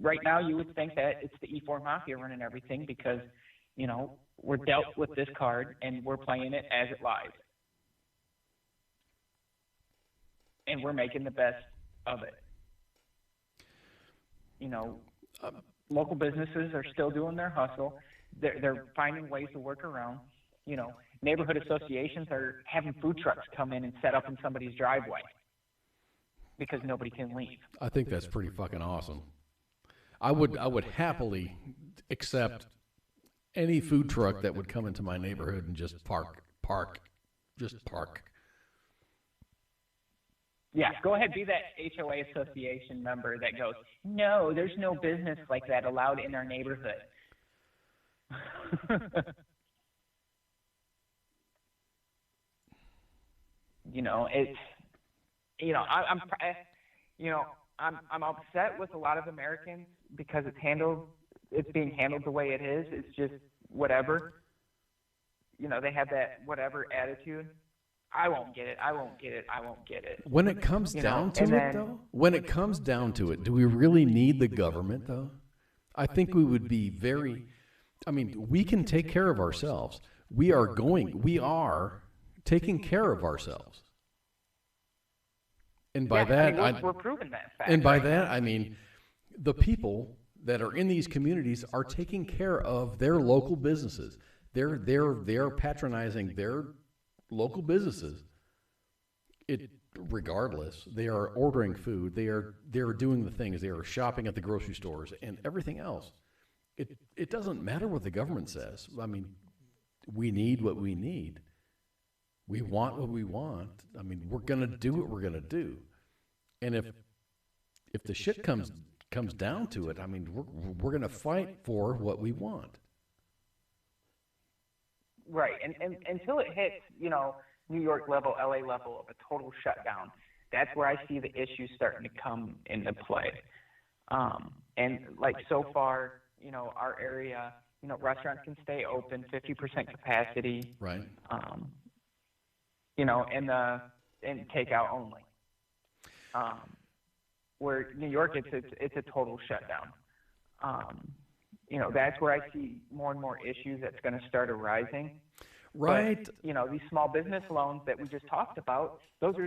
right now you would think that it's the E4 Mafia running everything because, you know, we're dealt with this card and we're playing it as it lies. And we're making the best of it. You know, local businesses are still doing their hustle. They're finding ways to work around. You know, neighborhood associations are having food trucks come in and set up in somebody's driveway because nobody can leave. I think that's pretty fucking awesome. I would happily accept any food truck that would come into my neighborhood and just park. Yeah, go ahead, be that HOA association member that goes, no, there's no business like that allowed in our neighborhood. You know, it's, you know, I'm upset with a lot of Americans because it's being handled the way it is. It's just whatever. You know, they have that whatever attitude. I won't get it. When it comes down to it, though, when it comes down to it, do we really need the government, though? I think we would be we can take care of ourselves. We are taking care of ourselves. And by we're proving that fact. And by that, I mean, the people that are in these communities are taking care of their local businesses. They're patronizing their local businesses. Regardless, they are ordering food. They're doing the things. They are shopping at the grocery stores and everything else. It doesn't matter what the government says. I mean, we need what we need. We want what we want. I mean, we're gonna do what we're gonna do. And if the shit comes down to it, I mean, we're gonna fight for what we want. Right, and until it hits, you know, New York level, LA level of a total shutdown, that's where I see the issues starting to come into play. And like so far, you know, our area, you know, restaurants can stay open, 50% capacity. Right. You know, and takeout only. Where New York, it's a total shutdown. You know, that's where I see more and more issues that's going to start arising. Right. But, you know, these small business loans that we just talked about, that's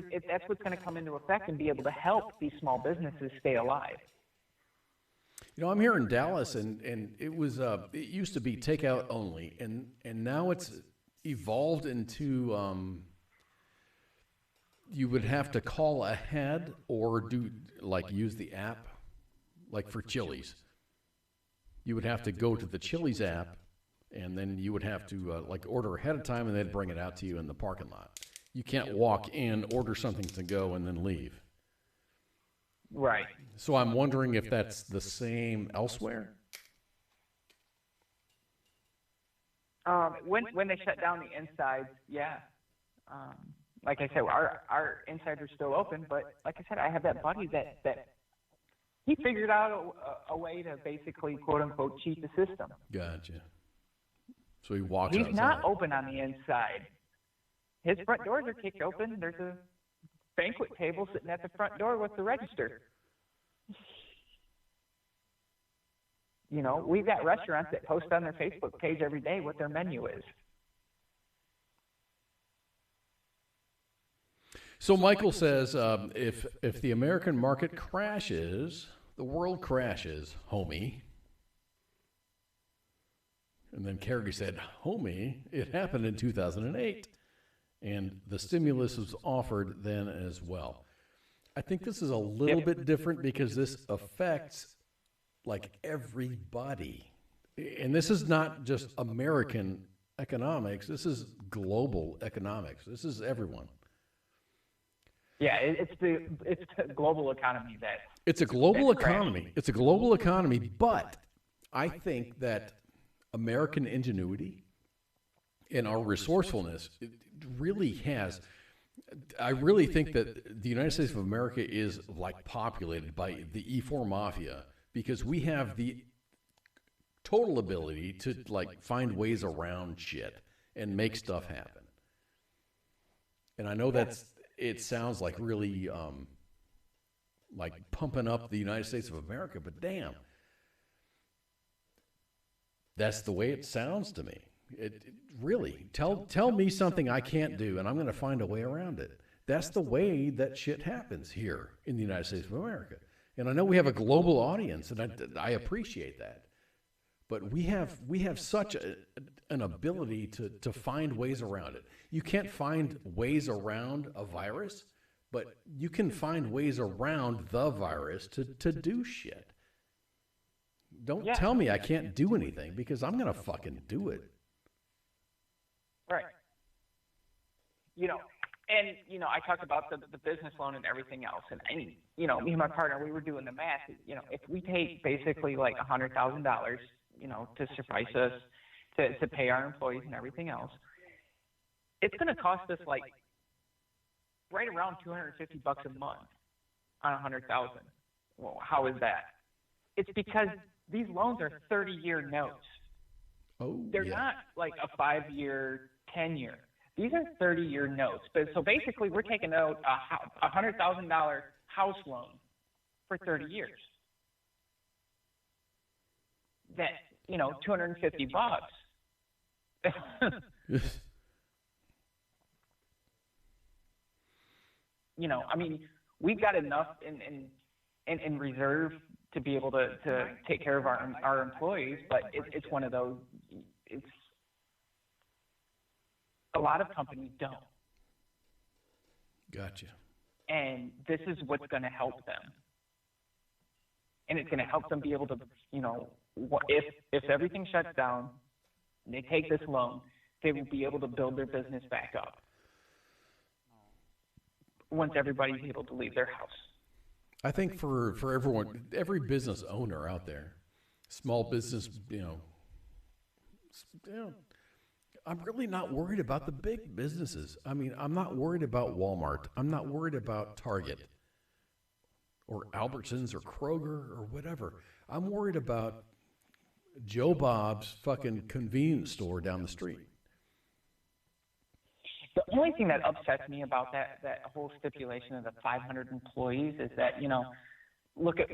what's going to come into effect and be able to help these small businesses stay alive. You know, I'm here in Dallas, and it was it used to be takeout only, and now it's evolved into you would have to call ahead or use the app, like for Chili's. You would have to go to the Chili's app, and then you would have to order ahead of time, and they'd bring it out to you in the parking lot. You can't walk in, order something to go, and then leave. Right. So I'm wondering if that's the same elsewhere. When they shut down the insides, yeah. like I said, our insider's still open, but like I said, I have that buddy that he figured out a way to basically, quote unquote, cheat the system. Gotcha. So he walks He's outside. not open on the inside. His front doors are kicked open. There's a banquet table sitting at the front door with the register. You know, we've got restaurants that post on their Facebook page every day what their menu is. So Michael says, if the American market crashes, the world crashes, homie. And then Kerry said, homie, it happened in 2008. And the stimulus was offered then as well. I think this is a little bit different because this affects like everybody. And this is not just American economics. This is global economics. This is everyone. Yeah, it's the global economy that. It's a global economy. It's a global economy, but I think that American ingenuity and our resourcefulness really has. I really think that the United States of America is like populated by the E4 mafia because we have the total ability to like find ways around shit and make stuff happen. And I know it sounds like really like pumping up the United States of America, but damn, that's the way it sounds to me. It really tell me something I can't do, and I'm going to find a way around it. That's the way that shit happens here in the United States of America. And I know we have a global audience, and I appreciate that. But we have such an ability to find ways around it. You can't find ways around a virus, but you can find ways around the virus to do shit. Don't tell me I can't do anything because I'm going to fucking do it. Right. You know, and, you know, I talked about the business loan and everything else. And, you know, me and my partner, we were doing the math. You know, if we take basically like $100,000, you know, to suffice us to pay our employees and everything else, it's going to cost us like right around $250 a month on $100,000. Well, how is that? It's because these loans are 30-year notes. Oh, they're not like a 5-year, 10-year. These are 30-year notes. But so basically, we're taking out a $100,000 house loan for 30 years. That, you know, $250. You know, I mean, we've got enough in reserve to be able to take care of our employees, but it's one of those. It's a lot of companies don't. Gotcha. And this is what's going to help them. And it's going to help them be able to, you know, if everything shuts down, and they take this loan, they will be able to build their business back up once everybody's able to leave their house. I think for everyone, every business owner out there, small business, you know, I'm really not worried about the big businesses. I mean, I'm not worried about Walmart. I'm not worried about Target or Albertsons or Kroger or whatever. I'm worried about Joe Bob's fucking convenience store down the street. The only thing that upsets me about that whole stipulation of the 500 employees is that, you know, look at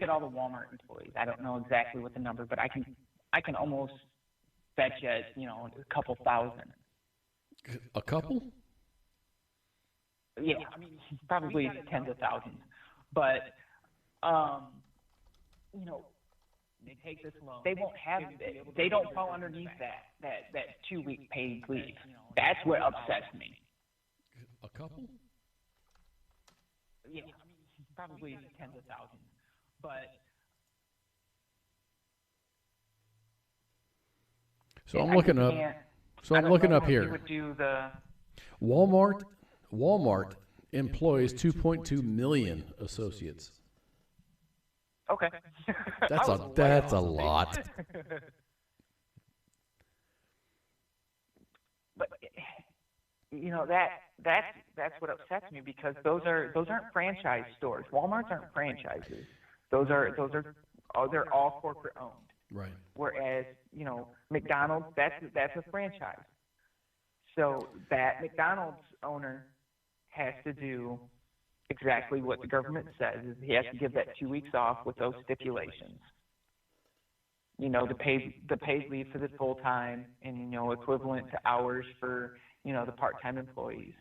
all the Walmart employees. I don't know exactly what the number, but I can almost bet you, you know, a couple thousand. A couple? Yeah, I mean, probably tens of thousands. But, you know, they take this loan. They won't have. They don't fall underneath that 2-week paid leave. That's what upsets me. A couple? Yeah, I mean, probably tens of thousands. But so I'm looking up. So I'm looking up here. Would do the Walmart employs 2.2 million associates. Okay. That's a lot. But you know, that's what upsets me, because those aren't franchise stores. Walmarts aren't franchises. They're all corporate owned. Right. Whereas, you know, McDonald's, that's a franchise. So that McDonald's owner has to do exactly what the government says. Is he has to give that 2 weeks off with those stipulations. You know, the paid leave for the full time, and, you know, equivalent to hours for, you know, the part-time employees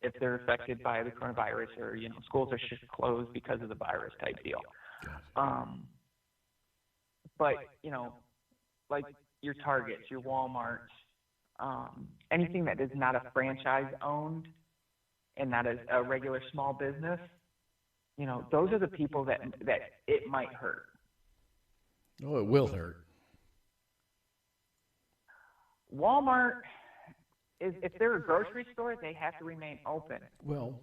if they're affected by the coronavirus, or, you know, schools are closed because of the virus type deal. But, you know, like your Targets, your Walmarts, anything that is not a franchise owned and not a regular small business, you know, those are the people that it might hurt. Oh, it will hurt. Walmart, if they're a grocery store, they have to remain open. Well,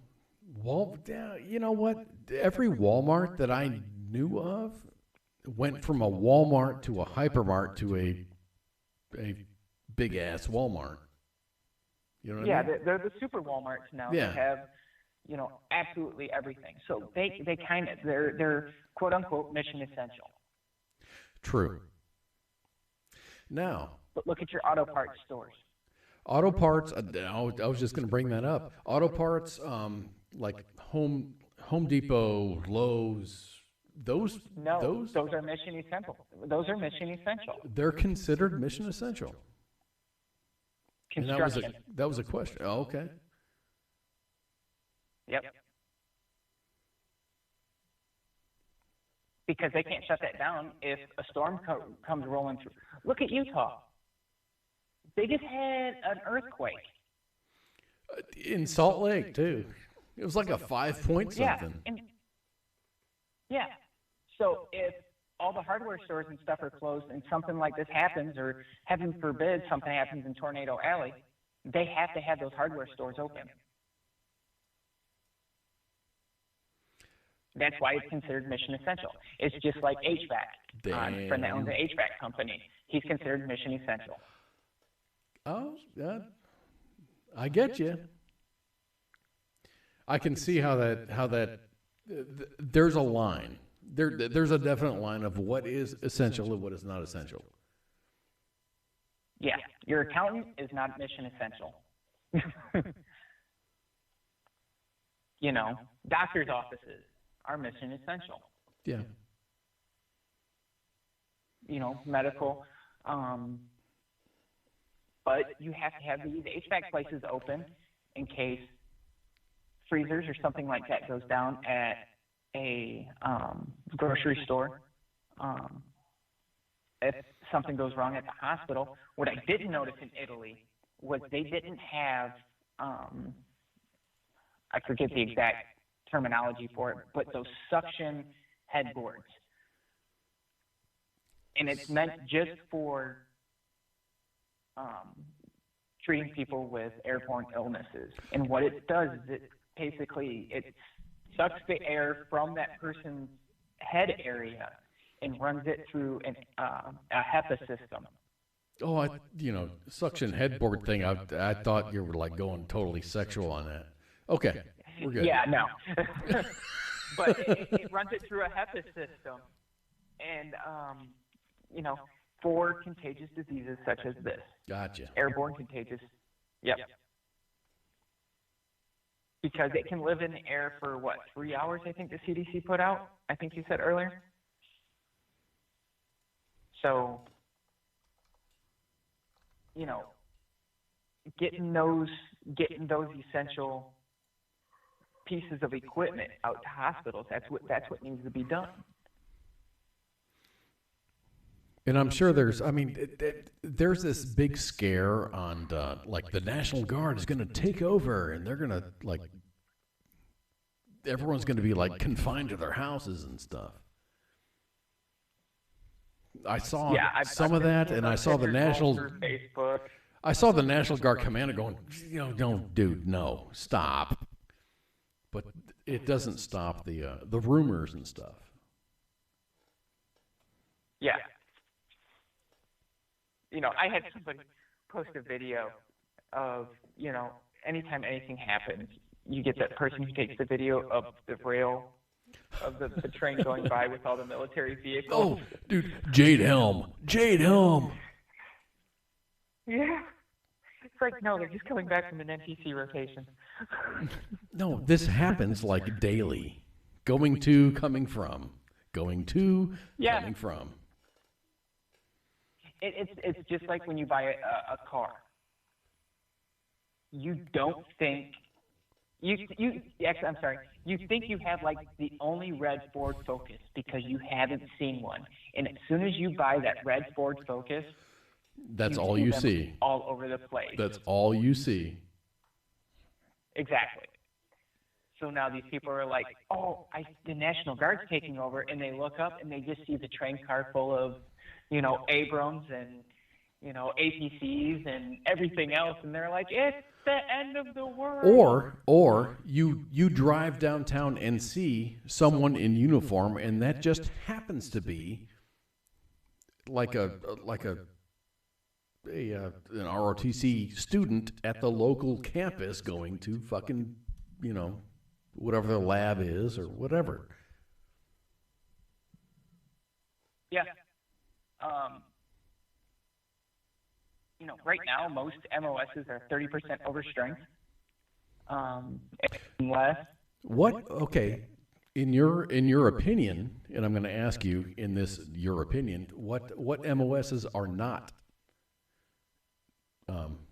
you know what? Every Walmart that I knew of went from a Walmart to a hypermart to a big ass Walmart. You know what I mean? Yeah, they're the super Walmarts now. Yeah. They have, you know, absolutely everything. So they're quote unquote mission essential. True. Now, but look at your auto parts stores. Auto parts. I was just going to bring that up. Auto parts, like Home Depot, Lowe's. Those are mission essential. Those are mission essential. They're considered mission essential. Construction. And that was a question. Oh, okay. Yep. Because they can't shut that down if a storm comes rolling through. Look at Utah. They just had an earthquake. In Salt Lake, too. It was like a 5-point something. Yeah. So if all the hardware stores and stuff are closed and something like this happens, or heaven forbid something happens in Tornado Alley, they have to have those hardware stores open. That's why it's considered mission essential. It's just like HVAC. A friend that owns an HVAC company, he's considered mission essential. Oh, yeah. I get you. I can see how that there's a line. There's a definite line of what is essential and what is not essential. Yeah, your accountant is not mission essential. You know, doctors' offices are mission essential. Yeah. You know, medical. But you have to have these HVAC places open in case freezers or something like that goes down at a grocery store. If something goes wrong at the hospital, what I didn't notice in Italy was they didn't have, I forget the exact terminology for it, but those suction headboards. And it's meant just for treating people with airborne illnesses. And what it does is it sucks the air from that person's head area and runs it through a HEPA system. Oh, suction headboard thing. I thought you were like going totally sexual on that. Okay, we're good. Yeah, no. But it runs it through a HEPA system. And, for contagious diseases such as this. Gotcha. Airborne contagious. Yep. Because it can live in the air for, 3 hours, I think the CDC put out? I think you said earlier. So, getting those essential pieces of equipment out to hospitals, that's what needs to be done. And I'm sure there's this big scare on, the National Guard is going to take over, and they're going to, everyone's going to be, confined to their houses and stuff. I saw some of that, and I saw the National Guard commander going, no, dude, no, stop. But it doesn't stop the rumors and stuff. Yeah. I had somebody post a video of, anytime anything happens, you get that person who takes the video of the rail of the train going by with all the military vehicles. Oh, dude, Jade Helm. Jade Helm. Yeah. It's like, no, they're just coming back from an NPC rotation. No, this happens like daily. Going to, coming from. Going to, Yeah. coming from. It's just like when you buy a car. You don't think I'm sorry. You think you have like the only red Ford Focus because you haven't seen one, and as soon as you buy that red Ford Focus, That's all you them see. all over the place. That's all you see. Exactly. So now these people are like, oh, the National Guard's taking over, and they look up and they just see the train car full of, Abrams and, APCs and everything else, and they're like, it's the end of the world. Or you drive downtown and see someone in uniform, and that just happens to be like an ROTC student at the local campus going to fucking, whatever their lab is or whatever. Yeah. Right now most MOSs are 30% over strength. Less. What? Okay. In your opinion, and I'm going to ask you in this your opinion, what MOSs are not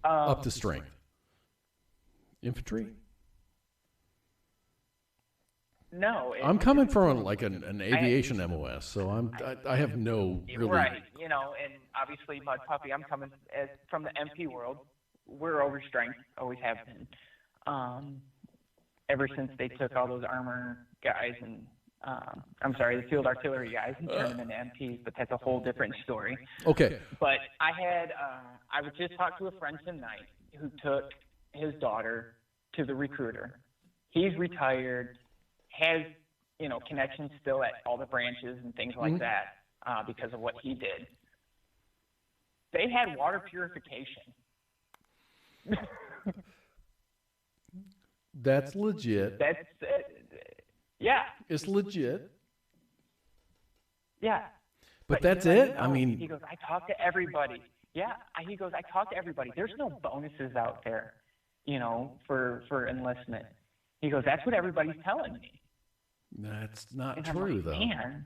up to strength? Infantry? No. I'm coming from like an aviation MOS, so I have no really. Right. And obviously Mud Puppy, I'm coming from the MP world. We're over strength, always have been. Ever since they took all those armor guys and the field artillery guys and turned them into MPs, but that's a whole different story. Okay. But I would just talk to a friend tonight who took his daughter to the recruiter. He's retired, has, connections still at all the branches and things like that because of what he did. They had water purification. That's legit. Yeah. It's legit. Yeah. But that's it? No. He goes, I talk to everybody. Yeah. He goes, I talk to everybody. There's no bonuses out there, for enlistment. He goes, that's what everybody's telling me. That's not And true, I'm like, though. Man.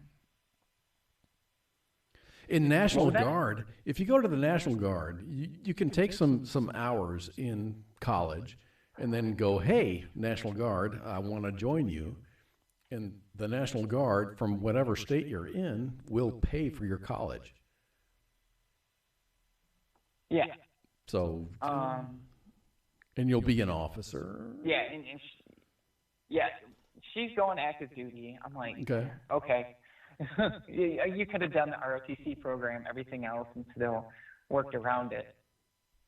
In National Guard, if you go to the National Guard, you can take some hours in college and then go, hey, National Guard, I want to join you. And the National Guard, from whatever state you're in, will pay for your college. Yeah. So, and you'll be an officer. Yeah, she's going active duty. I'm like, okay. You could have done the ROTC program, everything else, and still worked around it.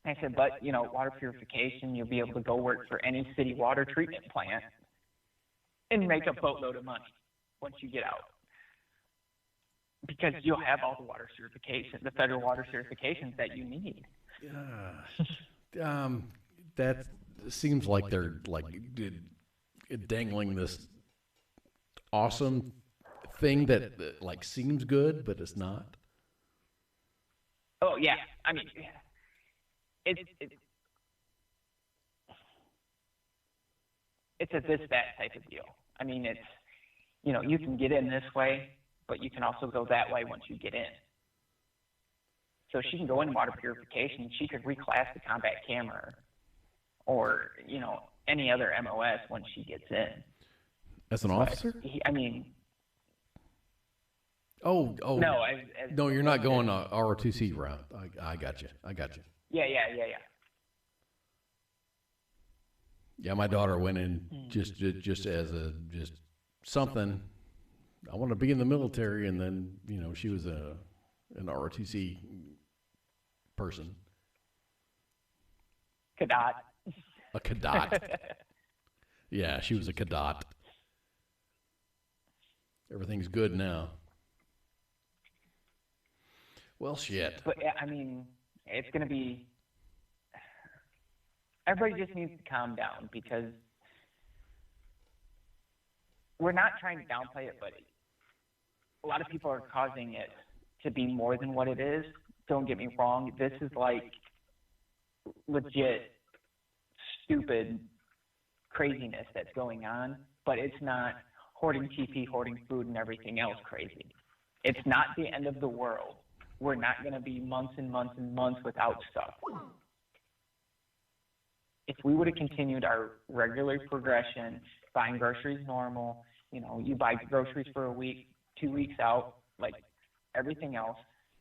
I said, but, water purification, you'll be able to go work for any city water treatment plant and make a boatload of money once you get out. Because you'll have all the water certification, the federal water certifications that you need. That seems like they're dangling this awesome thing that seems good, but it's not. Oh yeah, it's a this-that type of deal. It's, you can get in this way, but you can also go that way once you get in. So she can go into water purification. She could reclass the combat camera or, any other MOS once she gets in. As an officer? Oh. No, you're not going a ROTC route. I got you. Yeah. Yeah, my daughter went in just as just something. I want to be in the military, and then she was an ROTC person. Cadet. A cadet. Yeah, she was a cadet. Everything's good now. Well, shit. But it's going to be. everybody just needs to calm down, because we're not trying to downplay it, but a lot of people are causing it to be more than what it is. Don't get me wrong. This is like legit stupid craziness that's going on, but it's not hoarding TP, hoarding food, and everything else crazy. It's not the end of the world. We're not going to be months and months and months without stuff. If we would have continued our regular progression, buying groceries normal, you buy groceries for a week, 2 weeks out, like everything else,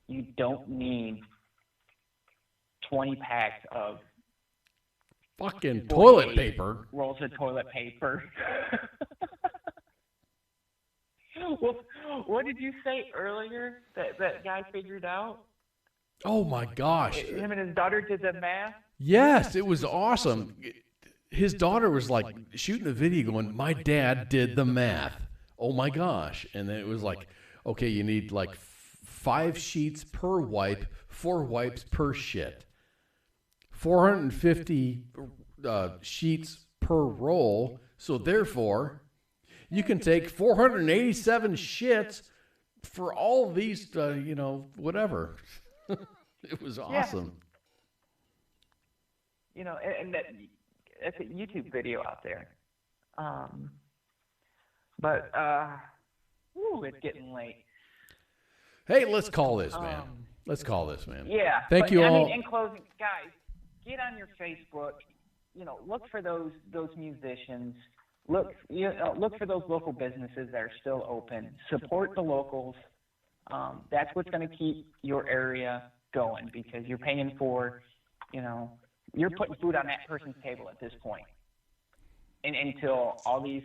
you don't need 20 packs of fucking toilet paper. Rolls of toilet paper. Well, what did you say earlier that guy figured out? Oh my gosh. Him and his daughter did the math? Yes, it was awesome. His daughter was like shooting a video going, my dad did the math. Oh my gosh. And then it was like, okay, you need like 5 sheets per wipe, 4 wipes per shit. 450 sheets per roll. So therefore, you can take 487 shits for all these, whatever. It was awesome. Yeah. And that's a YouTube video out there. But it's getting late. Hey, let's call this, man. Let's call this, man. Yeah. Thank you all. In closing, guys, get on your Facebook. Look for those musicians. Look for those local businesses that are still open. Support the locals. That's what's going to keep your area going, because you're paying for, you're putting food on that person's table at this point. And until all these,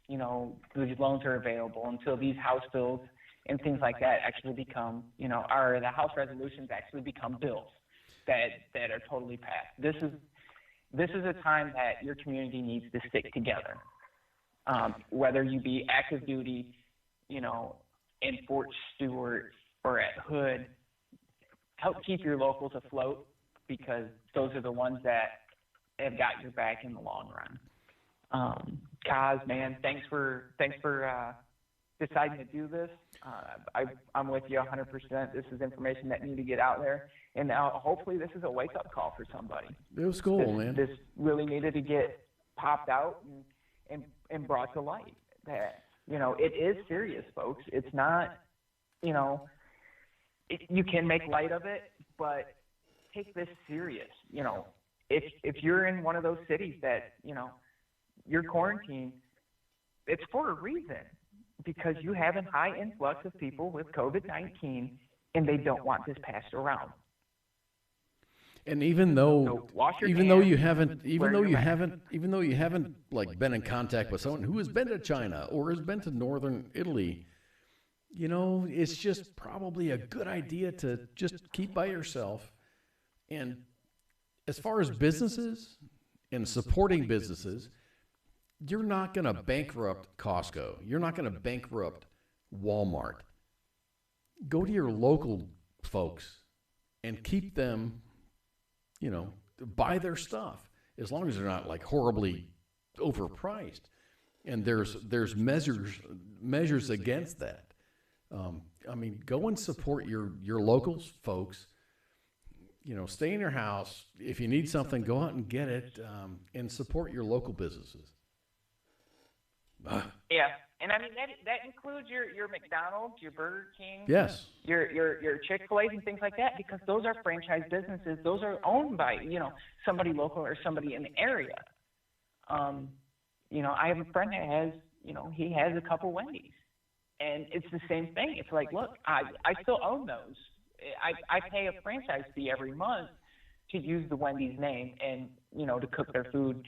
these loans are available, until these house bills and things like that actually become, or the house resolutions actually become bills that are totally passed. This is a time that your community needs to stick together. Whether you be active duty, in Fort Stewart or at Hood, help keep your locals afloat, because those are the ones that have got your back in the long run. KOZ, man, thanks for deciding to do this. I'm with you 100%. This is information that needs to get out there, and hopefully this is a wake-up call for somebody. It was cool, man. This really needed to get popped out and brought to light. That it is serious, folks. It's not, you can make light of it, but take this serious. If you're in one of those cities that you're quarantined, it's for a reason, because you have a high influx of people with COVID-19, and they don't want this passed around. And even though you haven't like been in contact with someone who has been to China or has been to northern Italy, it's just probably a good idea to just keep by yourself. And as far as businesses and supporting businesses, you're not going to bankrupt Costco. You're not going to bankrupt Walmart. Go to your local folks and keep them, buy their stuff, as long as they're not like horribly overpriced. And there's measures against that. Go and support your local folks. Stay in your house. If you need something, go out and get it, and support your local businesses. Yeah, and that includes your McDonald's, your Burger King, yes, your Chick-fil-A's and things like that, because those are franchise businesses. Those are owned by somebody local or somebody in the area. I have a friend that has he has a couple Wendy's, and it's the same thing. It's like, look, I still own those. I pay a franchise fee every month to use the Wendy's name and to cook their food,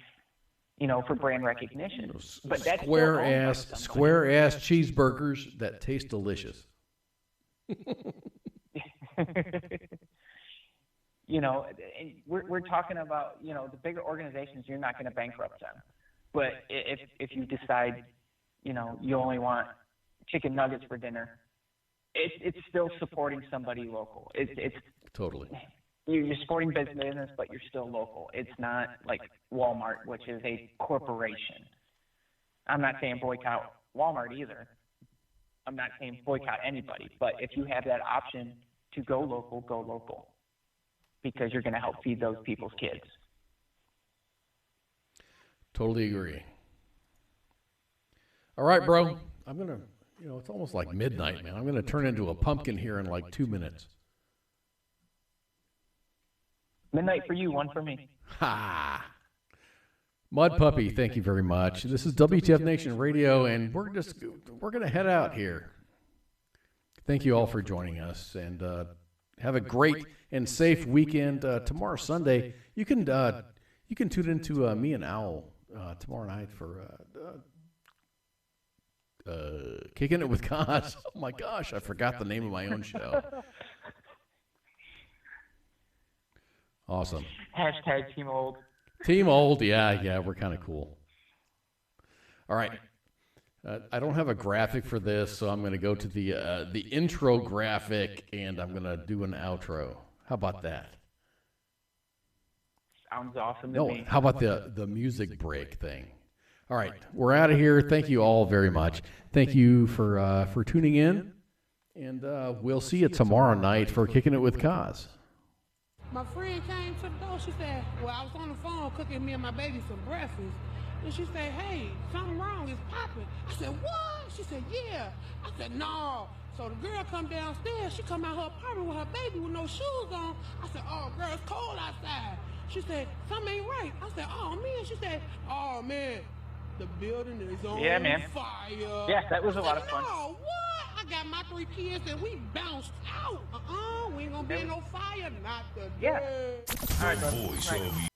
for brand recognition. But that's square ass cheeseburgers that taste delicious. And we're talking about the bigger organizations. You're not going to bankrupt them, but if you decide you only want chicken nuggets for dinner, it's still supporting somebody local. It's totally. you're supporting business, but you're still local. It's not like Walmart, which is a corporation. I'm not saying boycott Walmart either. I'm not saying boycott anybody, but if you have that option to go local, because you're going to help feed those people's kids. Totally agree. All right, bro. I'm going to, it's almost like midnight, man. I'm going to turn into a pumpkin here in like 2 minutes. Midnight for you, one for me. Ha! Mud Puppy, thank you very much. This is WTF Nation Radio, and we're going to head out here. Thank you all for joining us, and have a great and safe weekend. Tomorrow, Sunday, you can tune into me and Owl tomorrow night for Kicking It with KOZ. Oh my gosh, I forgot the name of my own show. Awesome. Hashtag Team Old. Team Old, yeah, we're kind of cool. All right. I don't have a graphic for this, so I'm going to go to the intro graphic, and I'm going to do an outro. How about that? Sounds awesome to me. How about the music break thing? All right, we're out of here. Thank you all very much. Thank you for tuning in, and we'll see you tomorrow night for Kicking It with KOZ. My friend came to the door. She said, well, I was on the phone cooking me and my baby some breakfast. And she said, hey, something wrong. It's popping. I said, what? She said, yeah. I said, no. So the girl come downstairs. She come out her apartment with her baby with no shoes on. I said, oh, girl, it's cold outside. She said, something ain't right. I said, oh, man. She said, oh, man, the building is on fire. Yeah, that was a lot of fun. No, what? I got my 3 kids and we bounced out. We ain't gonna be in no fire. Not today. Yeah. All right, bro. Voice of